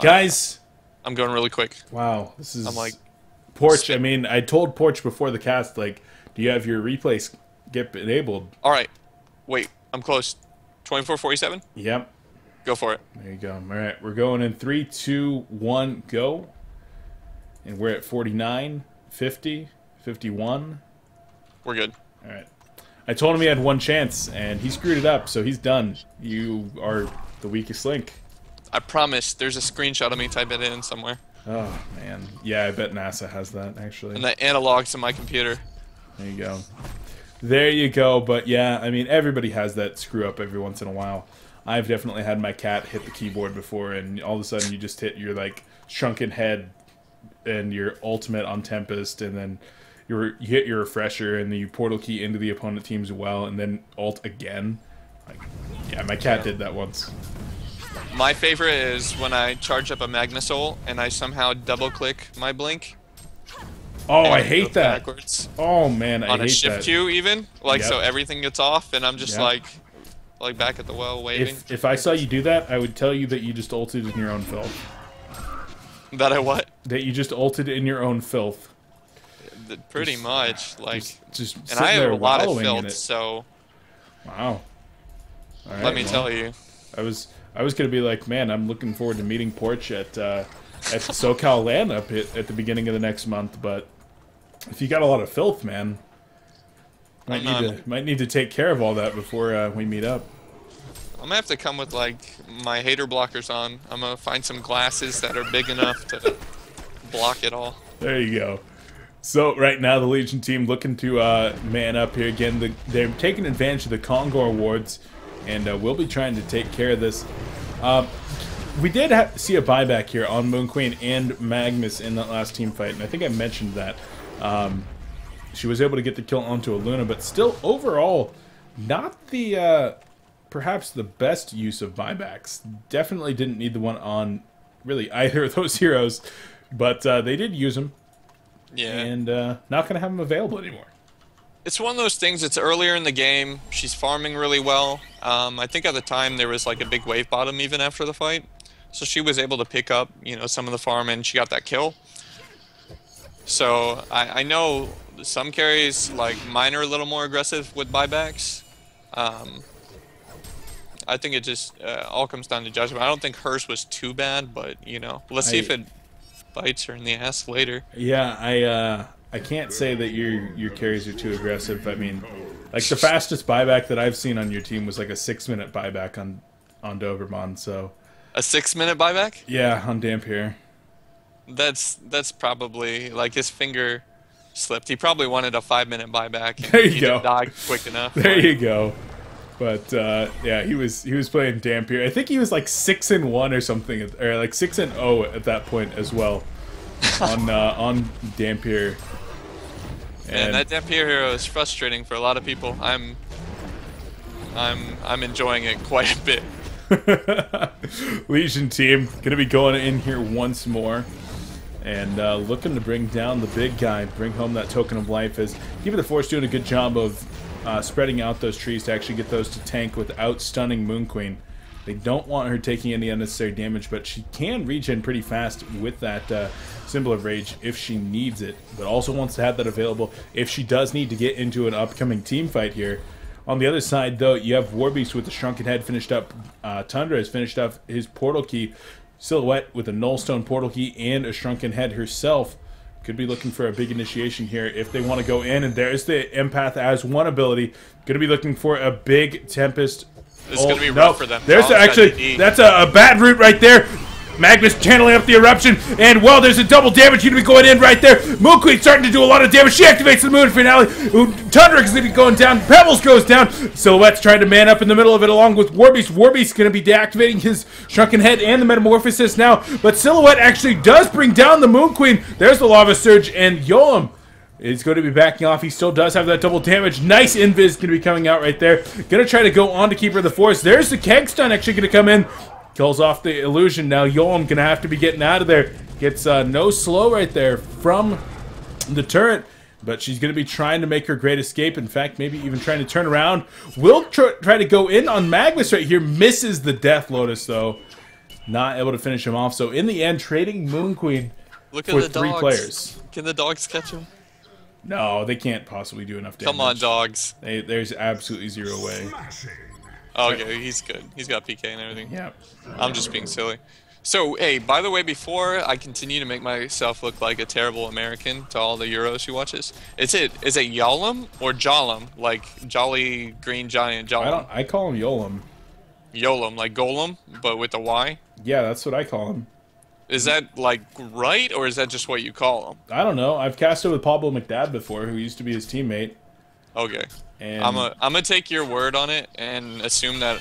Guys, I'm going really quick. Wow, this is. I'm like. Porch, I mean, I told Porch before the cast, like, do you have your replays get enabled? Alright. Wait, I'm close. 24:47? Yep. Go for it. There you go. Alright, we're going in 3, 2, 1, go. And we're at 49, 50, 51. We're good. Alright. I told him he had one chance, and he screwed it up, so he's done. You are the weakest link. I promise, there's a screenshot of me type it in somewhere. Oh, man. Yeah, I bet NASA has that, actually. And the analogs in my computer. There you go. There you go. But, yeah, I mean, everybody has that screw-up every once in a while. I've definitely had my cat hit the keyboard before, and all of a sudden you just hit your, like, shrunken head and your ultimate on Tempest, and then you hit your refresher, and then you portal key into the opponent team as well, and then ult again. Like, yeah, my cat did that once. My favorite is when I charge up a Magnus ult and I somehow double-click my blink. Oh, I hate that. Backwards. Oh man, I hate that. On a shift queue even, like so everything gets off, and I'm just like back at the well waiting. If I saw you do that, I would tell you that you just ulted in your own filth. That I what? That you just ulted in your own filth. Pretty much, like. Just and I have a lot of filth, so. Wow. All right, let me tell you. I was gonna be like, man, I'm looking forward to meeting Porch at SoCal LAN up at the beginning of the next month. But if you got a lot of filth, man, might need to take care of all that before we meet up. gonna have to come with like my hater blockers on. I'm gonna find some glasses that are big enough to block it all. There you go. So right now the Legion team looking to man up here again. They're taking advantage of the Congo Awards, and we'll be trying to take care of this. We did see a buyback here on Moon Queen and Magnus in that last team fight, and I think I mentioned that. She was able to get the kill onto a Luna, but still overall not the perhaps the best use of buybacks. Definitely didn't need the one on really either of those heroes, but they did use them. Yeah. And not going to have them available anymore. It's one of those things, it's earlier in the game. She's farming really well. I think at the time there was like a big wave bottom even after the fight. So she was able to pick up, you know, some of the farm and she got that kill. So I know some carries, like mine, are a little more aggressive with buybacks. I think it just all comes down to judgment. I don't think hers was too bad, but, you know, let's see if it bites her in the ass later. Yeah, I can't say that your carries are too aggressive. I mean, like the fastest buyback that I've seen on your team was like a 6-minute buyback on Doberman. So a 6-minute buyback? Yeah, on Dampier. That's probably like his finger slipped. He probably wanted a 5-minute buyback. And there you he go. Didn't die quick enough. There you go. But yeah, he was playing Dampier. I think he was like 6-1 or something, or like 6-0 at that point as well on Dampier. And that Dampier hero is frustrating for a lot of people. I'm enjoying it quite a bit. Legion team gonna be going in here once more and looking to bring down the big guy, bring home that token of life. As Keeper the Force doing a good job of spreading out those trees to actually get those to tank without stunning Moon Queen. They don't want her taking any unnecessary damage, but she can regen pretty fast with that Symbol of Rage if she needs it, but also wants to have that available if she does need to get into an upcoming team fight here. On the other side, though, you have Warbeast with the Shrunken Head finished up. Tundra has finished up his Portal Key. Silhouette with a Nullstone Portal Key and a Shrunken Head herself. Could be looking for a big initiation here if they want to go in. And there's the Empath as one ability. Going to be looking for a big Tempest. It's going to be rough for them. There's actually, that's a bad route right there. Magnus channeling up the eruption, and well, there's a double damage going to be going in right there. Moon Queen starting to do a lot of damage. She activates the Moon Finale. Tundra is going to be going down. Pebbles goes down. Silhouette's trying to man up in the middle of it along with Warbeast. Warbeast going to be deactivating his Shrunken Head and the Metamorphosis now, but Silhouette actually does bring down the Moon Queen. There's the Lava Surge, and Yolam is going to be backing off. He still does have that double damage. Nice invis going to be coming out right there. Going to try to go on to Keeper of the Force. There's the Keg Stun actually going to come in. Kills off the illusion. Now Yolam going to have to be getting out of there. Gets no slow right there from the turret. But she's going to be trying to make her great escape. In fact, maybe even trying to turn around. Will try to go in on Magnus right here. Misses the Death Lotus, though. Not able to finish him off. So in the end, trading Moon Queen for 3 players. Can the dogs catch him? No, they can't possibly do enough damage. Come on, dogs. There's absolutely zero way. Oh, okay, he's good. He's got PK and everything. Yeah. I'm just being silly. So, hey, by the way, before I continue to make myself look like a terrible American to all the Euros who watches, is it Yolam or Jollum? Like Jolly Green Giant Jollum? I call him Yolam. Yolam, like Golem, but with a Y? Yeah, that's what I call him. Is that, like, right, or is that just what you call him? I don't know. I've casted with Pablo McDad before, who used to be his teammate. Okay. And I'm gonna take your word on it and assume that,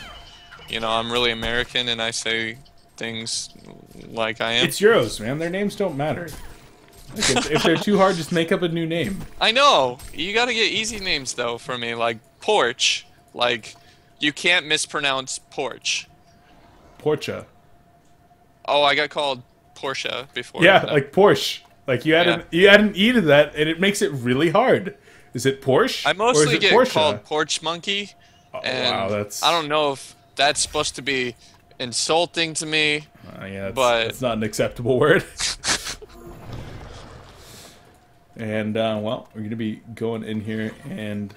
you know, I'm really American and I say things like I am. It's Euros, man. Their names don't matter. Like if they're too hard, just make up a new name. I know. You gotta get easy names, though, for me. Like, Porch. Like, you can't mispronounce Porch. Porcha. Oh, I got called Porsche before. Yeah, like Porsche. Like you add an E to that, and it makes it really hard. Is it Porsche? I mostly get Porsche? called Porch Monkey. Oh, and wow, that's... I don't know if that's supposed to be insulting to me. Yeah, but it's not an acceptable word. And well, we're gonna be going in here and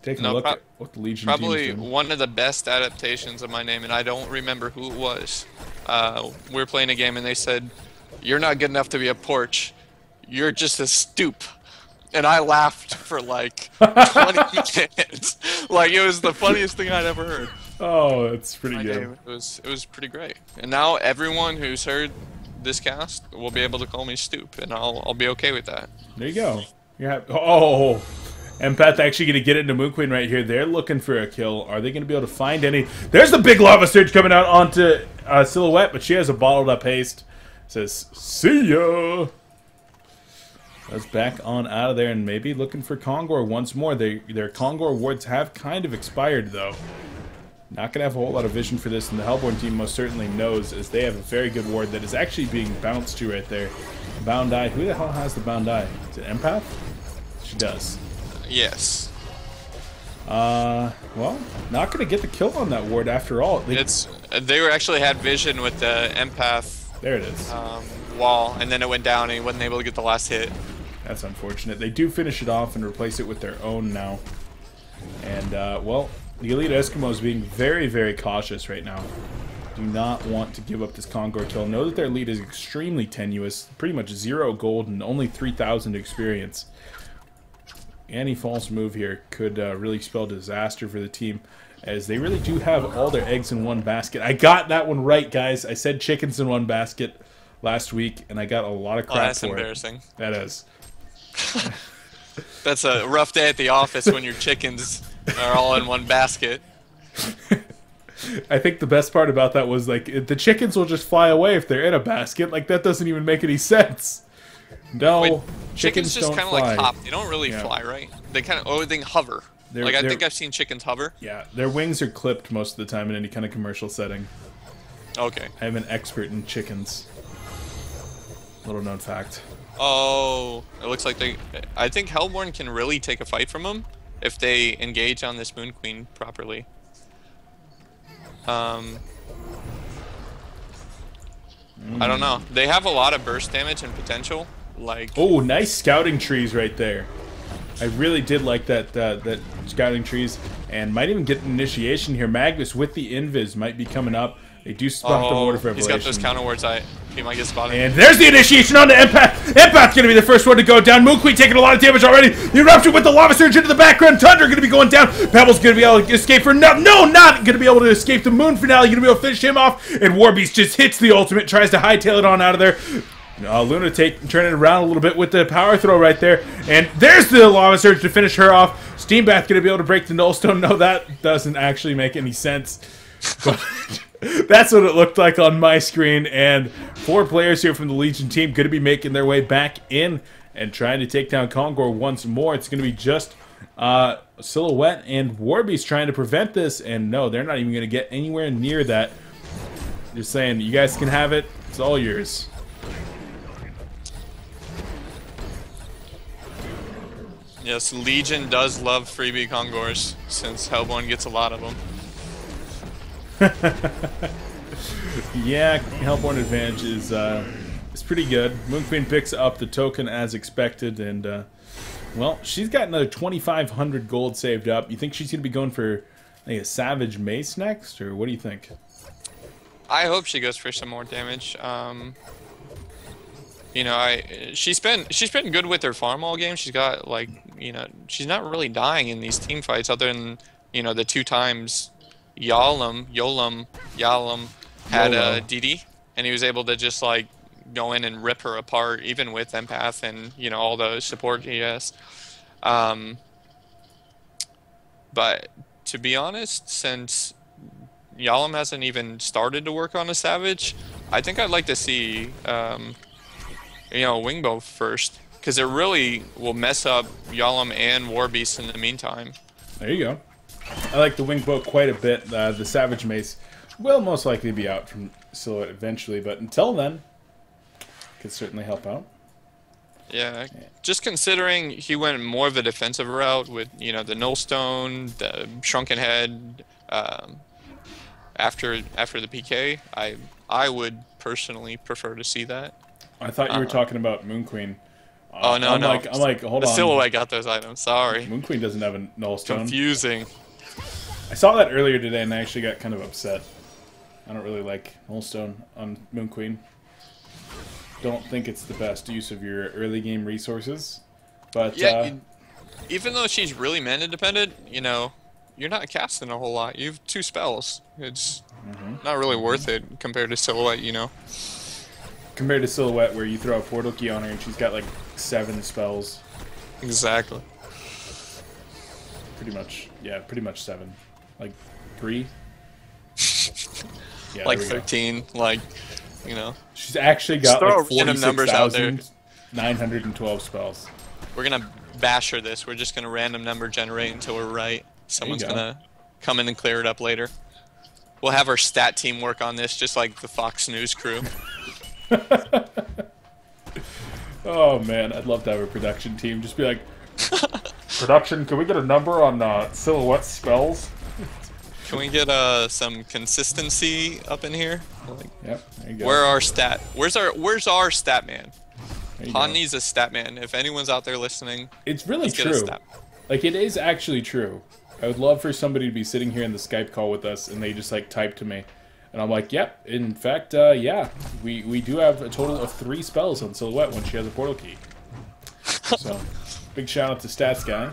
taking a look at what the Legion probably team's doing. One of the best adaptations of my name, and I don't remember who it was. We were playing a game and they said, "You're not good enough to be a Porch. You're just a stoop." And I laughed for like 20 minutes. Like, it was the funniest thing I'd ever heard. Oh, it's pretty My good. game. It was pretty great. And now everyone who's heard this cast will be able to call me Stoop, and I'll be okay with that. There you go. Oh, Empath actually going to get into Moon Queen right here. They're looking for a kill. Are they going to be able to find any? There's the big lava surge coming out onto Silhouette, but she has a bottled up haste. Says, see ya. That's back on out of there, and maybe looking for Kongor once more. Their Kongor wards have kind of expired, though. Not going to have a whole lot of vision for this, and the Hellborn team most certainly knows, as they have a very good ward that is actually being bounced to right there. Bound Eye. Who the hell has the Bound Eye? Is it Empath? She does. Yes. Well, not going to get the kill on that ward after all. They were actually had vision with the Empath. There it is. Wall, and then it went down, and he wasn't able to get the last hit. That's unfortunate. They do finish it off and replace it with their own now. And, well, the Elite Eskimoes being very, very cautious right now. Do not want to give up this Kongor kill. Know that their lead is extremely tenuous. Pretty much 0 gold and only 3,000 experience. Any false move here could really spell disaster for the team, as they really do have all their eggs in one basket. I got that one right, guys. I said chickens in one basket last week, and I got a lot of crap that's for embarrassing. it. That is. That's a rough day at the office when your chickens are all in one basket. I think the best part about that was, like, the chickens will just fly away if they're in a basket. Like, that doesn't even make any sense. No, Wait, chickens just don't kind of fly. like hop. They don't really fly, right? They kind of, they hover. I think I've seen chickens hover. Yeah, their wings are clipped most of the time in any kind of commercial setting. Okay. I am an expert in chickens. Little known fact. Oh, it looks like I think Hellborn can really take a fight from them if they engage on this Moon Queen properly. I don't know. They have a lot of burst damage and potential. Like, oh, nice scouting trees right there. I really did like that scouting trees, and might even get an initiation here. Magnus with the invis might be coming up. They do spot the Ward of Revelation. He's got those counter wards. He might get spotted. And there's the initiation on the Empath. Empath's going to be the first one to go down. Moon Queen taking a lot of damage already. The Eruption with the Lava Surge into the background. Tundra going to be going down. Pebble's going to be able to escape for no, not going to be able to escape the Moon Finale. Going to be able to finish him off. And Warbeast just hits the ultimate, tries to hightail it on out of there. Luna turning it around a little bit with the power throw right there. And there's the Lava Surge to finish her off. Steambath going to be able to break the Nullstone. No, that doesn't actually make any sense. But that's what it looked like on my screen. And 4 players here from the Legion team going to be making their way back in and trying to take down Kongor once more. It's going to be just Silhouette and Warbeast trying to prevent this. And no, they're not even going to get anywhere near that. Just saying, you guys can have it. It's all yours. Yes, Legion does love freebie Kongors, since Hellborn gets a lot of them. Yeah, Hellborn advantage is pretty good. Moon Queen picks up the token as expected, and well, she's got another 2,500 gold saved up. You think she's gonna be going for like a Savage Mace next, or what do you think? I hope she goes for some more damage. You know, she's been good with her farm all game. She's got, like, you know, she's not really dying in these team fights other than, you know, the 2 times Yolam had a DD, and he was able to just, like, go in and rip her apart, even with Empath and, you know, all the support he has. But to be honest, since Yolam hasn't even started to work on a Savage, I think I'd like to see you know, Wingbow first, because it really will mess up Yolam and Warbeast in the meantime. There you go. I like the Wingbow quite a bit. The Savage Mace will most likely be out from Silhouette eventually, but until then, could certainly help out. Yeah, just considering he went more of a defensive route with, you know, the Nullstone, the Shrunken Head, after the PK, I would personally prefer to see that. I thought you were talking about Moon Queen. Oh, no, I'm like, hold on. The Silhouette got those items, sorry. Moon Queen doesn't have a Nullstone. Confusing. I saw that earlier today and I actually got kind of upset. I don't really like Nullstone on Moon Queen. Don't think it's the best use of your early game resources. But yeah, even though she's really mana dependent, you know, you're not casting a whole lot. You have 2 spells. It's not really worth it compared to Silhouette, you know. Compared to Silhouette, where you throw a portal key on her and she's got like 7 spells. Exactly. Pretty much, yeah, pretty much 7. Like 3. Yeah, like 13, like, you know. She's actually got like numbers out there. 46,912 spells. We're gonna basher this. We're just gonna random number generate until we're right. Someone's gonna come in and clear it up later. We'll have our stat team work on this, just like the Fox News crew. Oh man, I'd love to have a production team. Just be like, production, can we get a number on Silhouette spells? Can we get some consistency up in here? Like, yep, there you go. Where's our stat man? HoN needs a stat man. If anyone's out there listening, it's really true. Like, it is actually true. I would love for somebody to be sitting here in the Skype call with us and they just like type to me. And I'm like, yep, in fact, yeah, we do have a total of 3 spells on Silhouette when she has a portal key. So, big shout out to Stats Guy.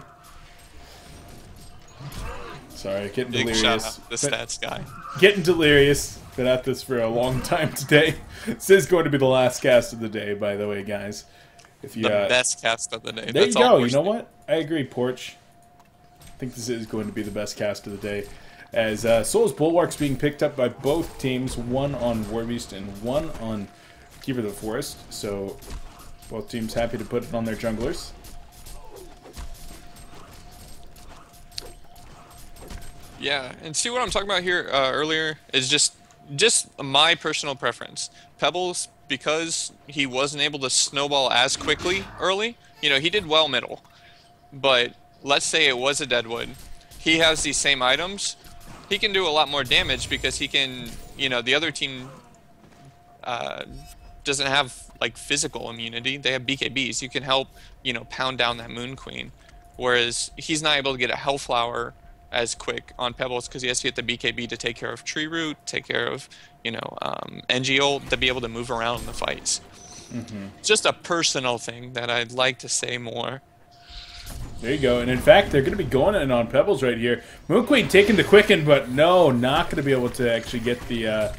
Sorry, getting delirious. Big shout out to the Stats Guy. Getting delirious. Been at this for a long time today. This is going to be the last cast of the day, by the way, guys. If you, the best cast of the day. There you go. You know what? I agree, Porch. I think this is going to be the best cast of the day. As Soul's Bulwark's being picked up by both teams, one on Warbeast and one on Keeper of the Forest. So both teams happy to put it on their junglers. Yeah, and see what I'm talking about here earlier is just my personal preference. Pebbles, because he wasn't able to snowball as quickly early, you know, he did well middle. But let's say it was a Deadwood. He has these same items. He can do a lot more damage because he can, you know, the other team doesn't have, like, physical immunity. They have BKBs. You can help, you know, pound down that Moon Queen. Whereas he's not able to get a Hellflower as quick on Pebbles because he has to get the BKB to take care of Tree Root, take care of, you know, NG ult, to be able to move around in the fights. Just a personal thing that I'd like to say more. There you go. And in fact, they're going to be going in on Pebbles right here. Moon Queen taking the Quicken, but no, not going to be able to actually get the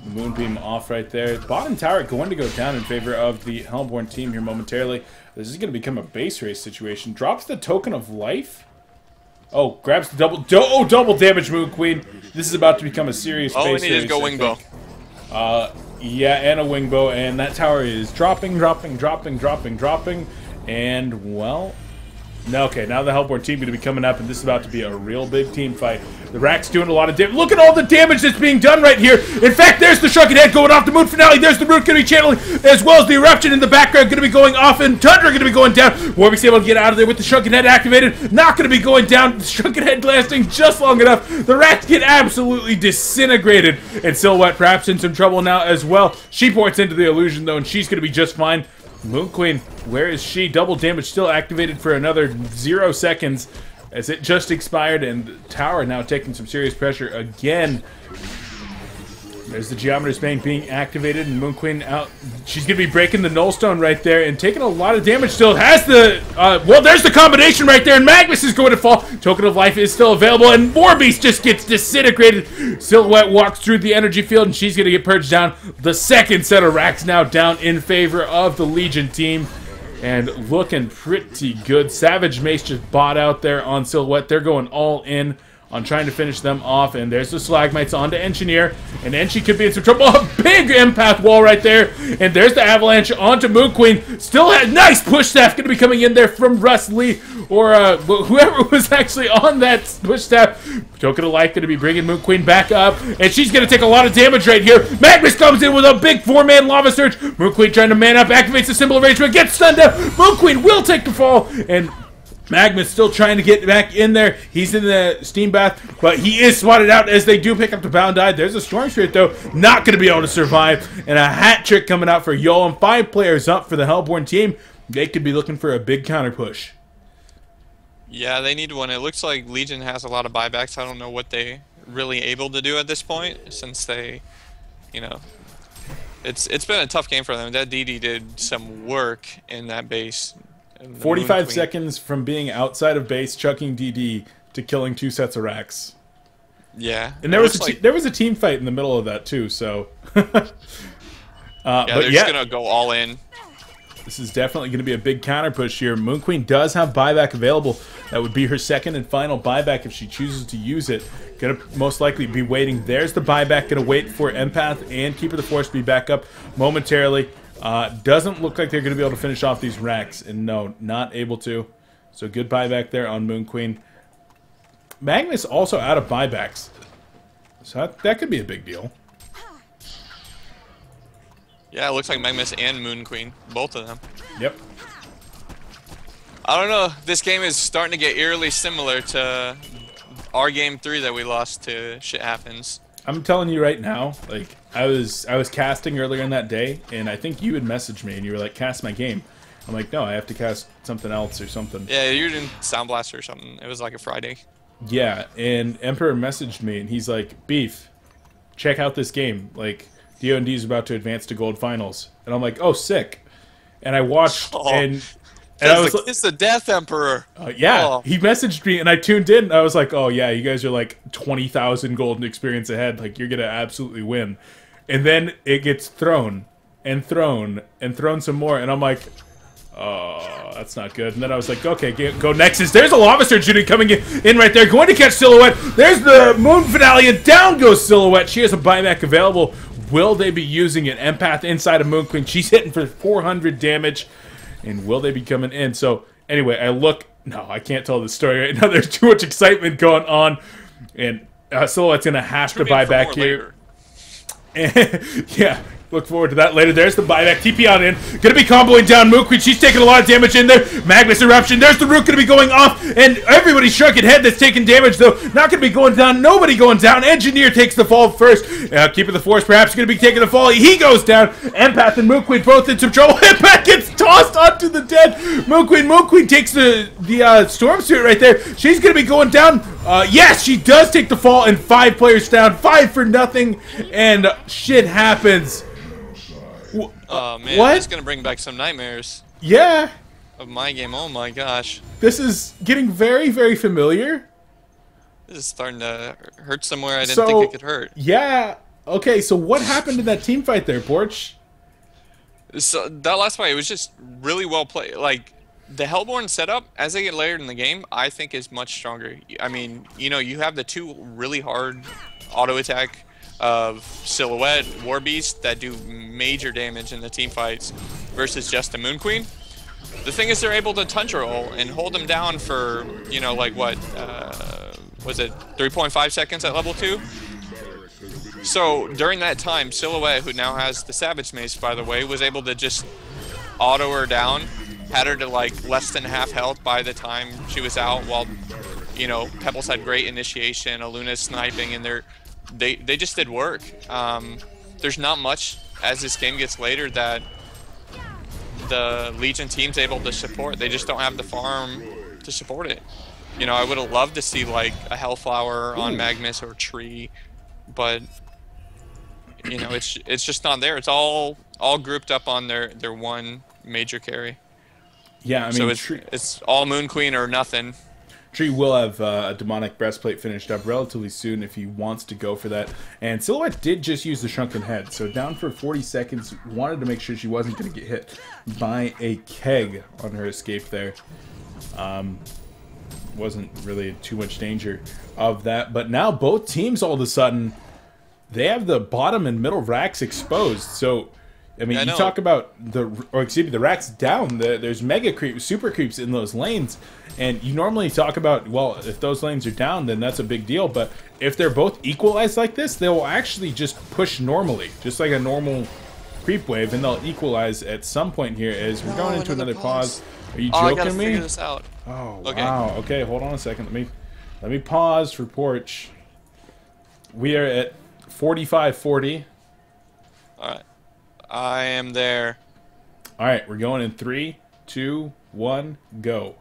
Moonbeam off right there. Bottom tower going to go down in favor of the Hellborn team here momentarily. This is going to become a base race situation. Drops the Token of Life. Oh, grabs the double damage Moon Queen. This is about to become a serious base race. Oh, and he did go Wingbow. Yeah, and a Wingbow, and that tower is dropping. And, well, no, okay, now the Hellborn team going to be coming up, and this is about to be a real big team fight. The Rack's doing a lot of damage. Look at all the damage that's being done right here. In fact, there's the Shrunken Head going off the Moon Finale. There's the Root going to be channeling, as well as the Eruption in the background going to be going off, and Tundra going to be going down. Warwick's able to get out of there with the Shrunken Head activated. Not going to be going down. The Shrunken Head lasting just long enough. The Rats get absolutely disintegrated, and Silhouette perhaps in some trouble now as well. She ports into the illusion, though, and she's going to be just fine. Moon Queen, where is she? Double damage still activated for another 0 seconds as it just expired, and Tower now taking some serious pressure again. There's the Geometer's Bank being activated, and Moon Queen out. She's going to be breaking the Nullstone right there and taking a lot of damage still. Has the, well, there's the combination right there, and Magnus is going to fall. Token of Life is still available, and Warbeast just gets disintegrated. Silhouette walks through the energy field, and she's going to get purged down. The second set of racks now down in favor of the Legion team. And looking pretty good. Savage Mace just bought out there on Silhouette. They're going all in on trying to finish them off, and there's the Stalagmites onto Engineer, and Enchi could be in some trouble. A big empath wall right there, and there's the Avalanche onto Moon Queen. Still had nice push staff going to be coming in there from Russ Lee, or whoever was actually on that push staff. Token of Life going to be bringing Moon Queen back up, and she's going to take a lot of damage right here. Magnus comes in with a big 4-man Lava Surge. Moon Queen trying to man up, activates the Symbol of Rage, but gets stunned down. Moon Queen will take the fall, and Magma's still trying to get back in there. He's in the steam bath, but he is swatted out as they do pick up the Bound Eye. There's a Storm Spirit, though, not going to be able to survive. And a hat trick coming out for Yolam. 5 players up for the Hellborn team. They could be looking for a big counter push. Yeah, they need one. It looks like Legion has a lot of buybacks. I don't know what they really able to do at this point, since they, you know, it's been a tough game for them. That DD did some work in that base. 45 seconds from being outside of base, chucking DD, to killing 2 sets of racks. Yeah. And there was a team fight in the middle of that too, so yeah, they're just gonna go all in. This is definitely going to be a big counter push here. Moon Queen does have buyback available. That would be her second and final buyback if she chooses to use it. Going to most likely be waiting. There's the buyback. Going to wait for Empath and Keeper the Force to be back up momentarily. Doesn't look like they're going to be able to finish off these racks. And no, not able to. So good buyback there on Moon Queen. Magnus also out of buybacks. So that could be a big deal. Yeah, it looks like Magnus and Moon Queen, both of them. Yep. I don't know. This game is starting to get eerily similar to our game 3 that we lost to Shit Happens. I'm telling you right now, like I was casting earlier in that day, and I think you had messaged me and you were like, "Cast my game." I'm like, "No, I have to cast something else or something." Yeah, you were doing Sound Blaster or something. It was like a Friday. Yeah, and Emperor messaged me and he's like, "Beef, check out this game. Like D&D is about to advance to Gold Finals," and I'm like, "Oh, sick!" And I watched and I was it's the Death Emperor. Yeah, he messaged me and I tuned in. And I was like, "Oh yeah, you guys are like 20,000 golden experience ahead. Like you're gonna absolutely win." And then it gets thrown and thrown and thrown some more, and I'm like, "Oh, that's not good." And then I was like, "Okay, go Nexus." There's a Lava Surge shooting coming in right there, going to catch Silhouette. There's the Moon Finale, and down goes Silhouette. She has a buyback available. Will they be using it? Empath inside of Moon Queen. She's hitting for 400 damage. And will they be coming in? So, anyway, no, I can't tell this story right now. There's too much excitement going on. And Silhouette's going to have to buy back here. And, yeah, look forward to that later. There's the buyback. TP on in. Going to be comboing down Moon Queen. She's taking a lot of damage in there. Magnus Eruption. There's the Root going to be going off. And everybody's shrunken head that's taking damage, though. Not going to be going down. Nobody going down. Engineer takes the fall first. Keeper the Force perhaps going to be taking the fall. He goes down. Empath and Moon Queen both in some trouble. Empath gets tossed onto the dead. Moon Queen takes the Storm Suit right there. She's going to be going down. Yes, she does take the fall, and 5 players down. 5 for nothing. And shit happens. Oh man, what? It's gonna bring back some nightmares. Yeah. Of my game. Oh my gosh. This is getting very, very familiar. This is starting to hurt somewhere I didn't think it could hurt. Yeah. Okay, so what happened in that team fight there, Porch? So that last fight, it was just really well played. Like the Hellborn setup, as they get layered in the game, I think is much stronger. I mean, you know, you have the 2 really hard auto attack of Silhouette, War Beast that do major damage in the team fights versus just the Moon Queen. The thing is, they're able to Tundra roll and hold them down for, you know, like what, was it 3.5 seconds at level 2? So during that time, Silhouette, who now has the Savage Mace, by the way, was able to just auto her down, had her to like less than half health by the time she was out, while, you know, Pebbles had great initiation, Aluna's sniping, and they just did work. There's not much as this game gets later that the Legion team's able to support. They just don't have the farm to support it. You know, I would have loved to see like a Hellflower on Magnus or Tree, but you know, it's just not there. It's all grouped up on their one major carry. Yeah, I mean, so it's all Moon Queen or nothing. Tree will have a Demonic Breastplate finished up relatively soon if he wants to go for that. And Silhouette did just use the Shrunken Head, so down for 40 seconds. Wanted to make sure she wasn't going to get hit by a keg on her escape there. Wasn't really too much danger of that. But now both teams all of a sudden, they have the bottom and middle racks exposed. So, I mean, you talk about the racks down. There's mega creeps, super creeps in those lanes. And you normally talk about, well, if those lanes are down, then that's a big deal. But if they're both equalized like this, they will actually just push normally, just like a normal creep wave, and they'll equalize at some point here as we're going into another pause. Are you joking I gotta me? figure this out. Oh, okay. Wow. Okay, hold on a second. Let me pause for Porch. We are at 45:40. All right. I am there. All right, we're going in 3, 2, 1, go.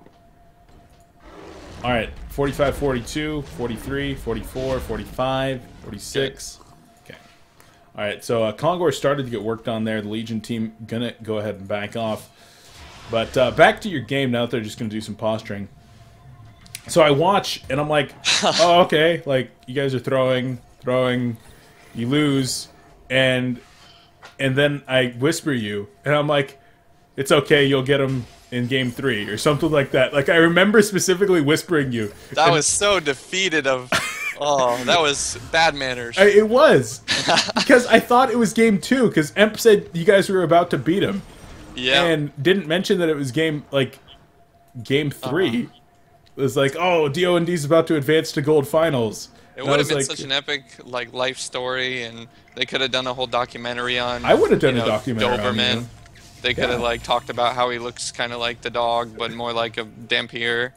All right, 45, 42, 43, 44, 45, 46. Okay. All right, so Kongor started to get worked on there. The Legion team gonna go ahead and back off. But back to your game now that they're just gonna do some posturing. So I watch, and I'm like, oh, okay. Like, you guys are throwing, you lose, and then I whisper you, and I'm like, it's okay, you'll get him in game 3, or something like that. Like, I remember specifically whispering you. That was so defeated of... Oh, that was bad manners. It was. Because I thought it was game 2, because Emp said you guys were about to beat him. Yeah. And didn't mention that it was game 3. It was like, oh, DOND's about to advance to gold finals. It would have been such an epic life story, and they could have done a whole documentary on. I would have done a documentary Doberman. on you. They could have talked about how he looks kind of like the dog, but more like a Dampier,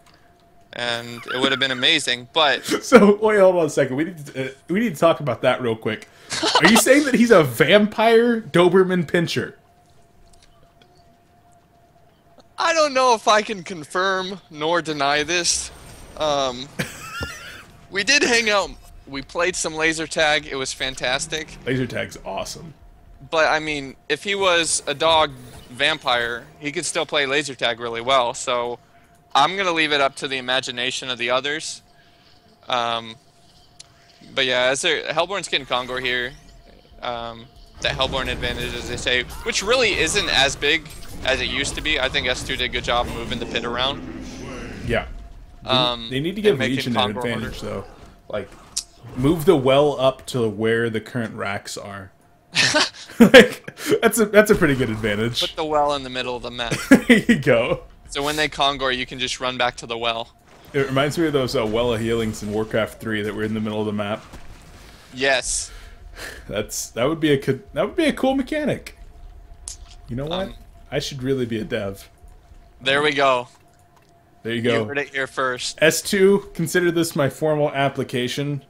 and it would have been amazing. But so wait, hold on a second. We need to talk about that real quick. Are you saying that he's a vampire Doberman pinscher? I don't know if I can confirm nor deny this. We did hang out. We played some laser tag. It was fantastic. Laser tag's awesome. But, I mean, if he was a dog vampire, he could still play laser tag really well. So I'm going to leave it up to the imagination of the others. But, yeah, as Hellborn's getting Kongor here. The Hellborn advantage, as they say, which really isn't as big as it used to be. I think S2 did a good job moving the pit around. Yeah. They need to give Legion an advantage, though. Like, move the well up to where the current racks are. Like, that's a pretty good advantage. Put the well in the middle of the map. There you go. So when they Kongor, you can just run back to the well. It reminds me of those well of healings in Warcraft 3 that were in the middle of the map. Yes. That would be a cool mechanic. You know what? I should really be a dev. There we go. There you go. You heard it here first. S2, consider this my formal application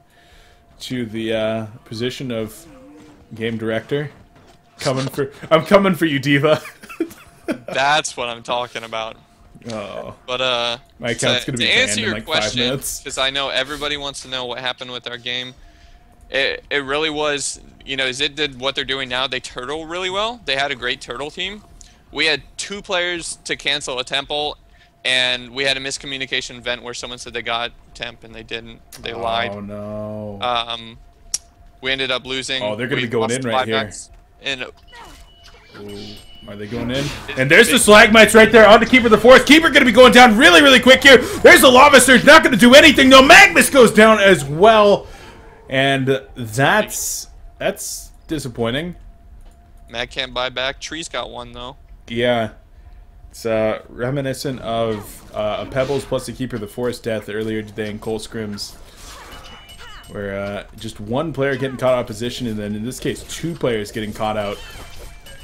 to the position of game director. I'm coming for you, Diva. That's what I'm talking about. Oh. But my account's gonna be banned in like 5 minutes. Because I know everybody wants to know what happened with our game. It really was, zhiT did what they're doing now. They turtle really well. They had a great turtle team. We had 2 players to cancel a temple, and we had a miscommunication event where someone said they got temp and they didn't. They lied. Oh no. We ended up losing. Oh, they're gonna be going in right here. And ooh, are they going in? And there's the Slagmites right there on the Keeper of the Forest. Keeper gonna be going down really, really quick here. There's the Lava Surge, not gonna do anything. No, Magnus goes down as well. And that's disappointing. Mag can't buy back. Tree's got one though. Yeah, it's reminiscent of a Pebbles plus the Keeper of the Forest death earlier today in Cole Scrims, where just one player getting caught out of position, and then in this case 2 players getting caught out.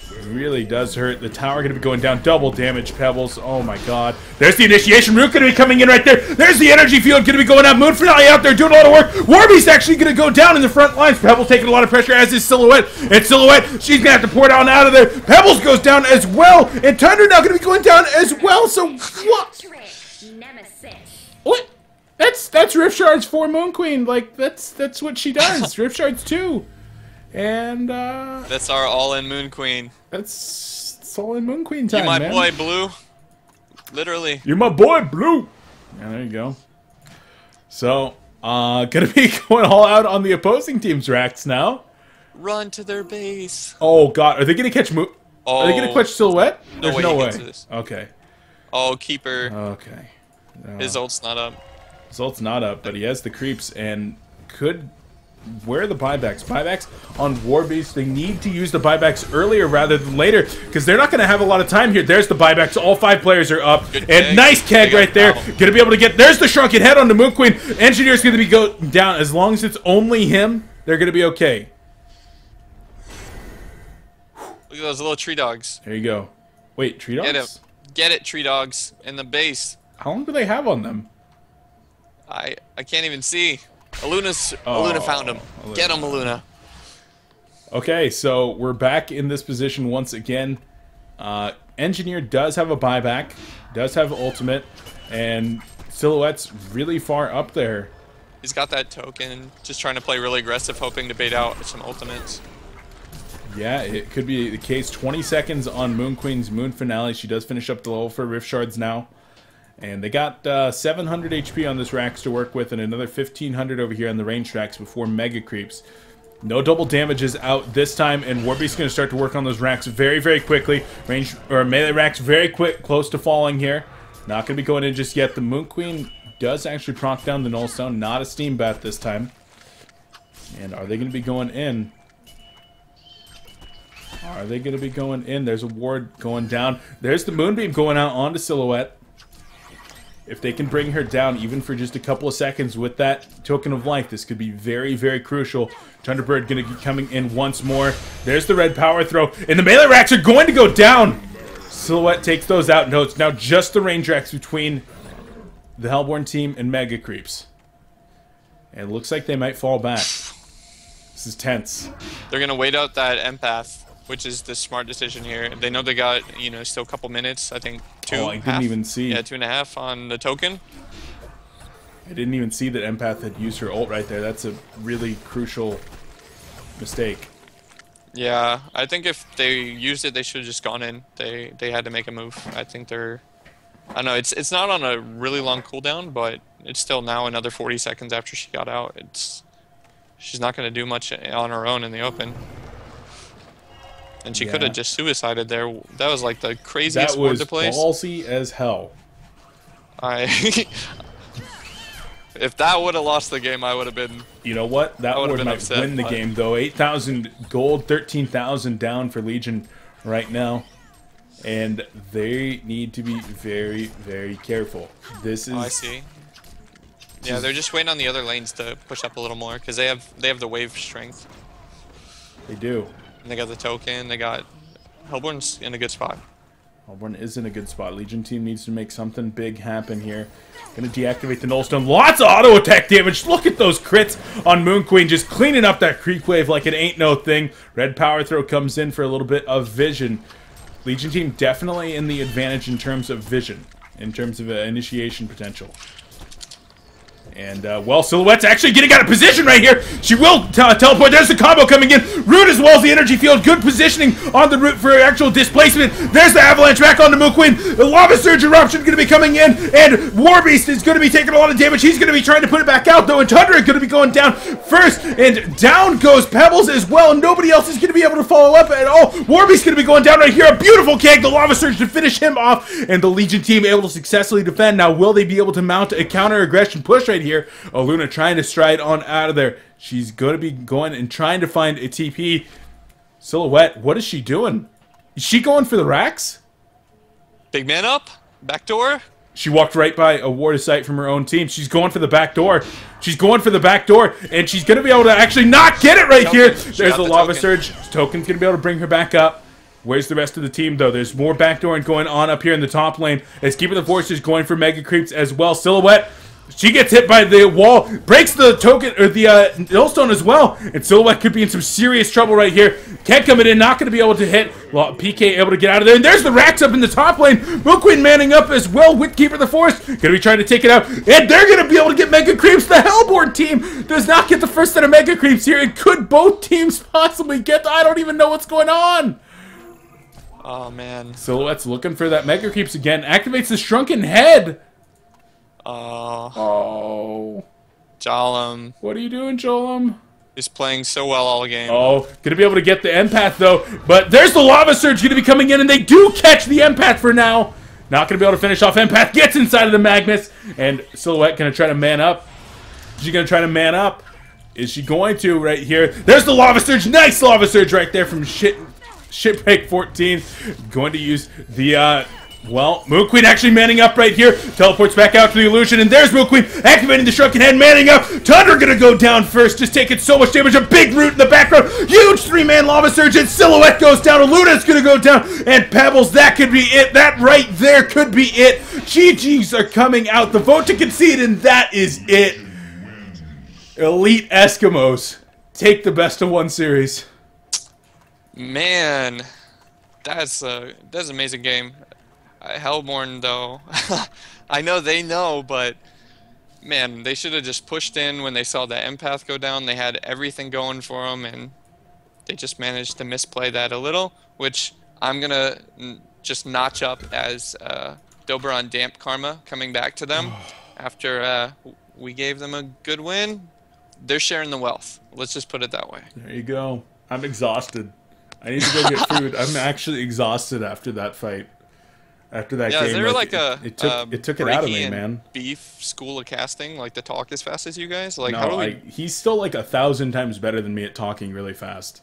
It really does hurt. The tower going to be going down. Double damage, Pebbles. Oh my god. There's the initiation root going to be coming in right there. There's the energy field going to be going out. Moon Finale out there doing a lot of work. Warby's actually going to go down in the front lines. Pebbles taking a lot of pressure, as is Silhouette. And Silhouette, she's going to have to pour down out of there. Pebbles goes down as well. And Thunder now going to be going down as well. So what? What? That's Rift Shards for Moon Queen. Like, that's what she does. Rift Shards 2. And that's our all-in Moon Queen. That's all-in Moon Queen time, man. You're my boy, Blue. Literally. You're my boy, Blue. Yeah, there you go. So, gonna be going all out on the opposing team's racks now. Run to their base. Oh god, are they gonna catch Moon? Oh. Are they gonna catch Silhouette? No There's no way. Okay. Okay. Oh, Keeper. Okay. His ult's not up. His ult's not up, but he has the creeps and could. Where are the buybacks? Buybacks on Warbeast. They need to use the buybacks earlier rather than later because they're not going to have a lot of time here. There's the buybacks. All 5 players are up. Good and keg. Nice keg right there. Going to be able to get... There's the Shrunken Head on the Moon Queen. Engineer's going to be going down. As long as it's only him, they're going to be okay. Look at those little tree dogs. There you go. Wait, tree dogs? Get it. Get it, tree dogs, in the base. How long do they have on them? I can't even see. Aluna found him. Aluna. Get him, Aluna. Okay, so we're back in this position once again. Engineer does have a buyback, does have ultimate, and Silhouette's really far up there. He's got that token, just trying to play really aggressive, hoping to bait out some ultimates. Yeah, it could be the case. 20 seconds on Moon Queen's Moon Finale. She does finish up the level for Rift Shards now. And they got 700 HP on this Rax to work with, and another 1500 over here on the range tracks before Mega Creeps. No double damages out this time, and Warbeast's going to start to work on those Rax very, very quickly. Range or melee Rax very quick, close to falling here. Not going to be going in just yet. The Moon Queen does actually proc down the Nullstone, not a Steam Bat this time. And are they going to be going in? Are they going to be going in? There's a ward going down. There's the Moonbeam going out onto Silhouette. If they can bring her down, even for just a couple of seconds with that Token of Life, this could be very, very crucial. Thunderbird going to be coming in once more. There's the red power throw. And the melee racks are going to go down. Silhouette takes those out. No, it's now just the range racks between the Hellborn team and Mega Creeps. And it looks like they might fall back. This is tense. They're going to wait out that empath, which is the smart decision here. They know they got, you know, still a couple minutes. I think 2. Oh, I didn't even see. Yeah, 2.5 on the token. I didn't even see that Empath had used her ult right there. That's a really crucial mistake. Yeah, I think if they used it, they should have just gone in. They had to make a move. I think they're... I don't know, it's not on a really long cooldown, but it's still now another 40 seconds after she got out. She's not going to do much on her own in the open. And she could have just suicided there. That was like the craziest ward to play. That was ballsy as hell. If that would have lost the game, I would have been... You know what? That would might upset, win the game, though. 8,000 gold, 13,000 down for Legion right now. And they need to be very, very careful. This is... Oh, I see. Yeah, they're just waiting on the other lanes to push up a little more, because they have the wave strength. They do. And they got the token, they got... Hellborn's in a good spot. Hellborn is in a good spot. Legion team needs to make something big happen here. Gonna deactivate the Nullstone. Lots of auto attack damage. Look at those crits on Moon Queen, just cleaning up that creep wave like it ain't no thing. Red power throw comes in for a little bit of vision. Legion team definitely in the advantage in terms of vision, in terms of initiation potential. And, well, Silhouette's actually getting out of position right here. She will teleport. There's the combo coming in. Root as well as the energy field. Good positioning on the root for actual displacement. There's the avalanche back on the Moon Queen. The Lava Surge Eruption going to be coming in. And Warbeast is going to be taking a lot of damage. He's going to be trying to put it back out, though. And Tundra going to be going down first. And down goes Pebbles as well. Nobody else is going to be able to follow up at all. Warbeast going to be going down right here. A beautiful keg. The Lava Surge to finish him off. And the Legion team able to successfully defend. Now, will they be able to mount a counter-aggression push right here? Oh, Luna trying to stride on out of there. She's going to be going and trying to find a TP. Silhouette, what is she doing? Is she going for the racks? Big man up. Back door. She walked right by a ward of sight from her own team. She's going for the back door. She's going for the back door. And she's going to be able to actually not get it right here. There's the Lava Surge. Token's going to be able to bring her back up. Where's the rest of the team, though? There's more backdooring going on up here in the top lane. As Keeper of the Force is going for Mega Creeps as well. Silhouette, she gets hit by the wall, breaks the token, or the Nullstone as well, and Silhouette could be in some serious trouble right here. Keg coming in, not going to be able to hit. Well, PK able to get out of there, and there's the racks up in the top lane. Moon Queen manning up as well with Keeper of the Forest. Going to be trying to take it out, and they're going to be able to get Mega Creeps. The Hellborn team does not get the first set of Mega Creeps here, and could both teams possibly get? I don't even know what's going on. Oh, man. Silhouette's looking for that Mega Creeps again. Activates the Shrunken Head. Oh. Jolum. What are you doing, Jolum? He's playing so well all game. Oh, gonna be able to get the Empath, though. But there's the Lava Surge gonna be coming in, and they do catch the Empath for now. Not gonna be able to finish off. Empath gets inside of the Magnus, and Silhouette gonna try to man up. She's gonna try to man up. Is she going to right here? There's the Lava Surge. Nice Lava Surge right there from Shipbreak 14. Going to use the, well, Moon Queen actually manning up right here. Teleports back out to the illusion, and there's Moon Queen activating the Shrunken Head, manning up. Tundra gonna go down first, just taking so much damage. A big root in the background. Huge 3-man Lava Surge, and Silhouette goes down. Luna's gonna go down, and Pebbles, that could be it. That right there could be it. GGs are coming out. The vote to concede, and that is it. Elite Eskimoes take the best of 1 series. Man, that's an amazing game. Hellborn, though, I know they know, but man, they should have just pushed in when they saw the Empath go down. They had everything going for them, and they just managed to misplay that a little, which I'm gonna just notch up as Dobron Damp karma coming back to them after we gave them a good win. They're sharing the wealth. Let's just put it that way. There you go. I'm exhausted. I need to go get food. I'm actually exhausted after that fight. After that game, is there like it took it out of me, man. Beef school of casting, like to talk as fast as you guys. Like, no, how do we? He's still like 1,000 times better than me at talking really fast.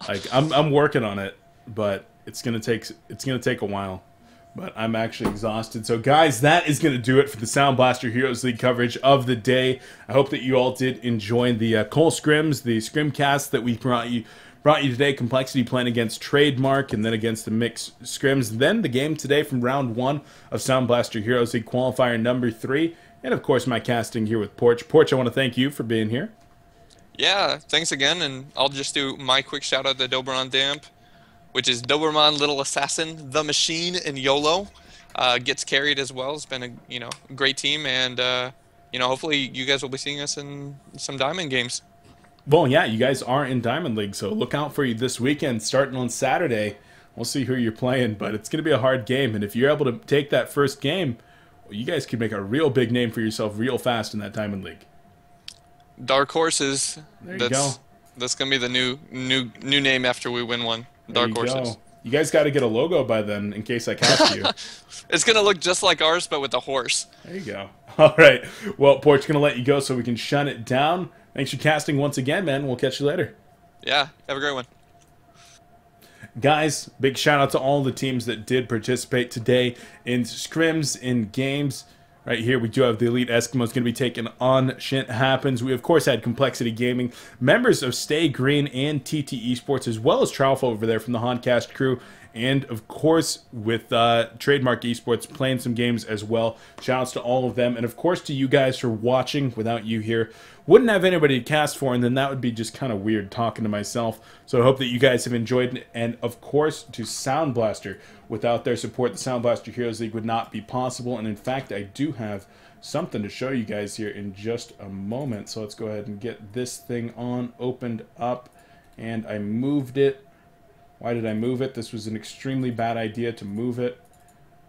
Like I'm working on it, but it's gonna take a while. But I'm actually exhausted. So guys, that is gonna do it for the Sound Blaster Heroes League coverage of the day. I hope that you all did enjoy the Cole scrims, the scrimcast that we brought you today. Complexity playing against Trademark and then against the mixed scrims. Then the game today from round 1 of Sound Blaster Heroes League qualifier number 3. And of course my casting here with Porch. Porch, I want to thank you for being here. Yeah, thanks again. And I'll just do my quick shout out to Dobron Damp, which is Doberman Little Assassin, The Machine, and YOLO. Gets carried as well. It's been a great team. And hopefully you guys will be seeing us in some Diamond games. Well, yeah, you guys are in Diamond League, so look out for you this weekend, starting on Saturday. We'll see who you're playing, but it's going to be a hard game, and if you're able to take that first game, well, you guys could make a real big name for yourself real fast in that Diamond League. Dark Horses. There you go. That's going to be the new name after we win one. Dark Horses. You guys got to get a logo by then, in cast you. It's going to look just like ours, but with a horse. There you go. All right. Well, Port's going to let you go so we can shut it down. Thanks for casting once again, man. We'll catch you later. Yeah, have a great one. Guys, big shout out to all the teams that did participate today in scrims, in games. Right here, we do have the Elite Eskimoes going to be taking on zhiT Happens. We, of course, had Complexity Gaming, members of Stay Green and TT Esports, as well as Trowful over there from the HoNcast crew. And, of course, with Trademark Esports playing some games as well. Shoutouts to all of them. And, of course, to you guys for watching. Without you here, wouldn't have anybody to cast for, and then that would be just kind of weird talking to myself. So I hope that you guys have enjoyed it. And, of course, to Sound Blaster. Without their support, the Sound Blaster Heroes League would not be possible. And, in fact, I do have something to show you guys here in just a moment. So let's go ahead and get this thing opened up. And I moved it. Why did I move it? This was an extremely bad idea to move it.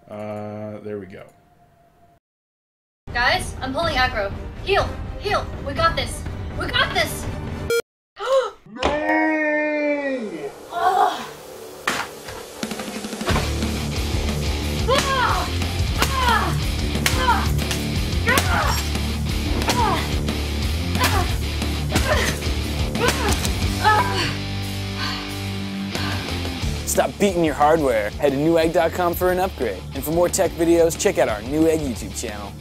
There we go. Guys, I'm pulling aggro. Heal! Heal! We got this! We got this! No! Oh. Ah! Ah! Ah! Stop beating your hardware. Head to newegg.com for an upgrade. And for more tech videos, check out our Newegg YouTube channel.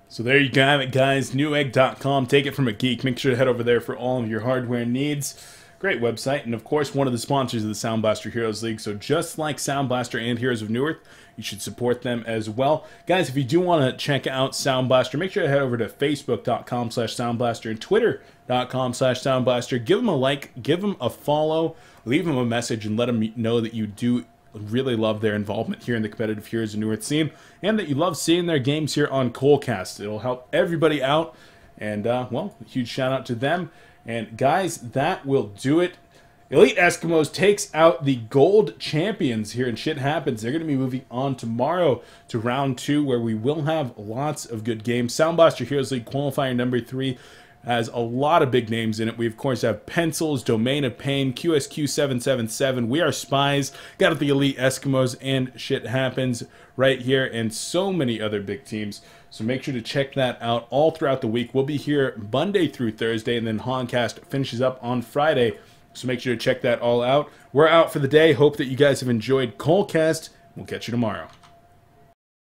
So there you have it, guys. Newegg.com. Take it from a geek. Make sure to head over there for all of your hardware needs. Great website. And, of course, one of the sponsors of the Sound Blaster Heroes League. So just like Sound Blaster and Heroes of Newark, you should support them as well. Guys, if you do want to check out Sound Blaster, make sure to head over to facebook.com/soundblaster and twitter.com/soundblaster. Give them a like, give them a follow, leave them a message, and let them know that you do really love their involvement here in the competitive Heroes of Newark scene, and that you love seeing their games here on coLcast. It'll help everybody out, and, well, a huge shout out to them. And, guys, that will do it. Elite Eskimoes takes out the gold champions here, and zhiT Happens. They're going to be moving on tomorrow to round 2, where we will have lots of good games. Sound Blaster Heroes League qualifier number 3 has a lot of big names in it. We, of course, have Pencils, Domain of Pain, QSQ777, We Are Spies, got the Elite Eskimoes, and zhiT Happens right here, and so many other big teams. So make sure to check that out all throughout the week. We'll be here Monday through Thursday, and then HoNcast finishes up on Friday. So make sure to check that all out. We're out for the day. Hope that you guys have enjoyed coLcast. We'll catch you tomorrow.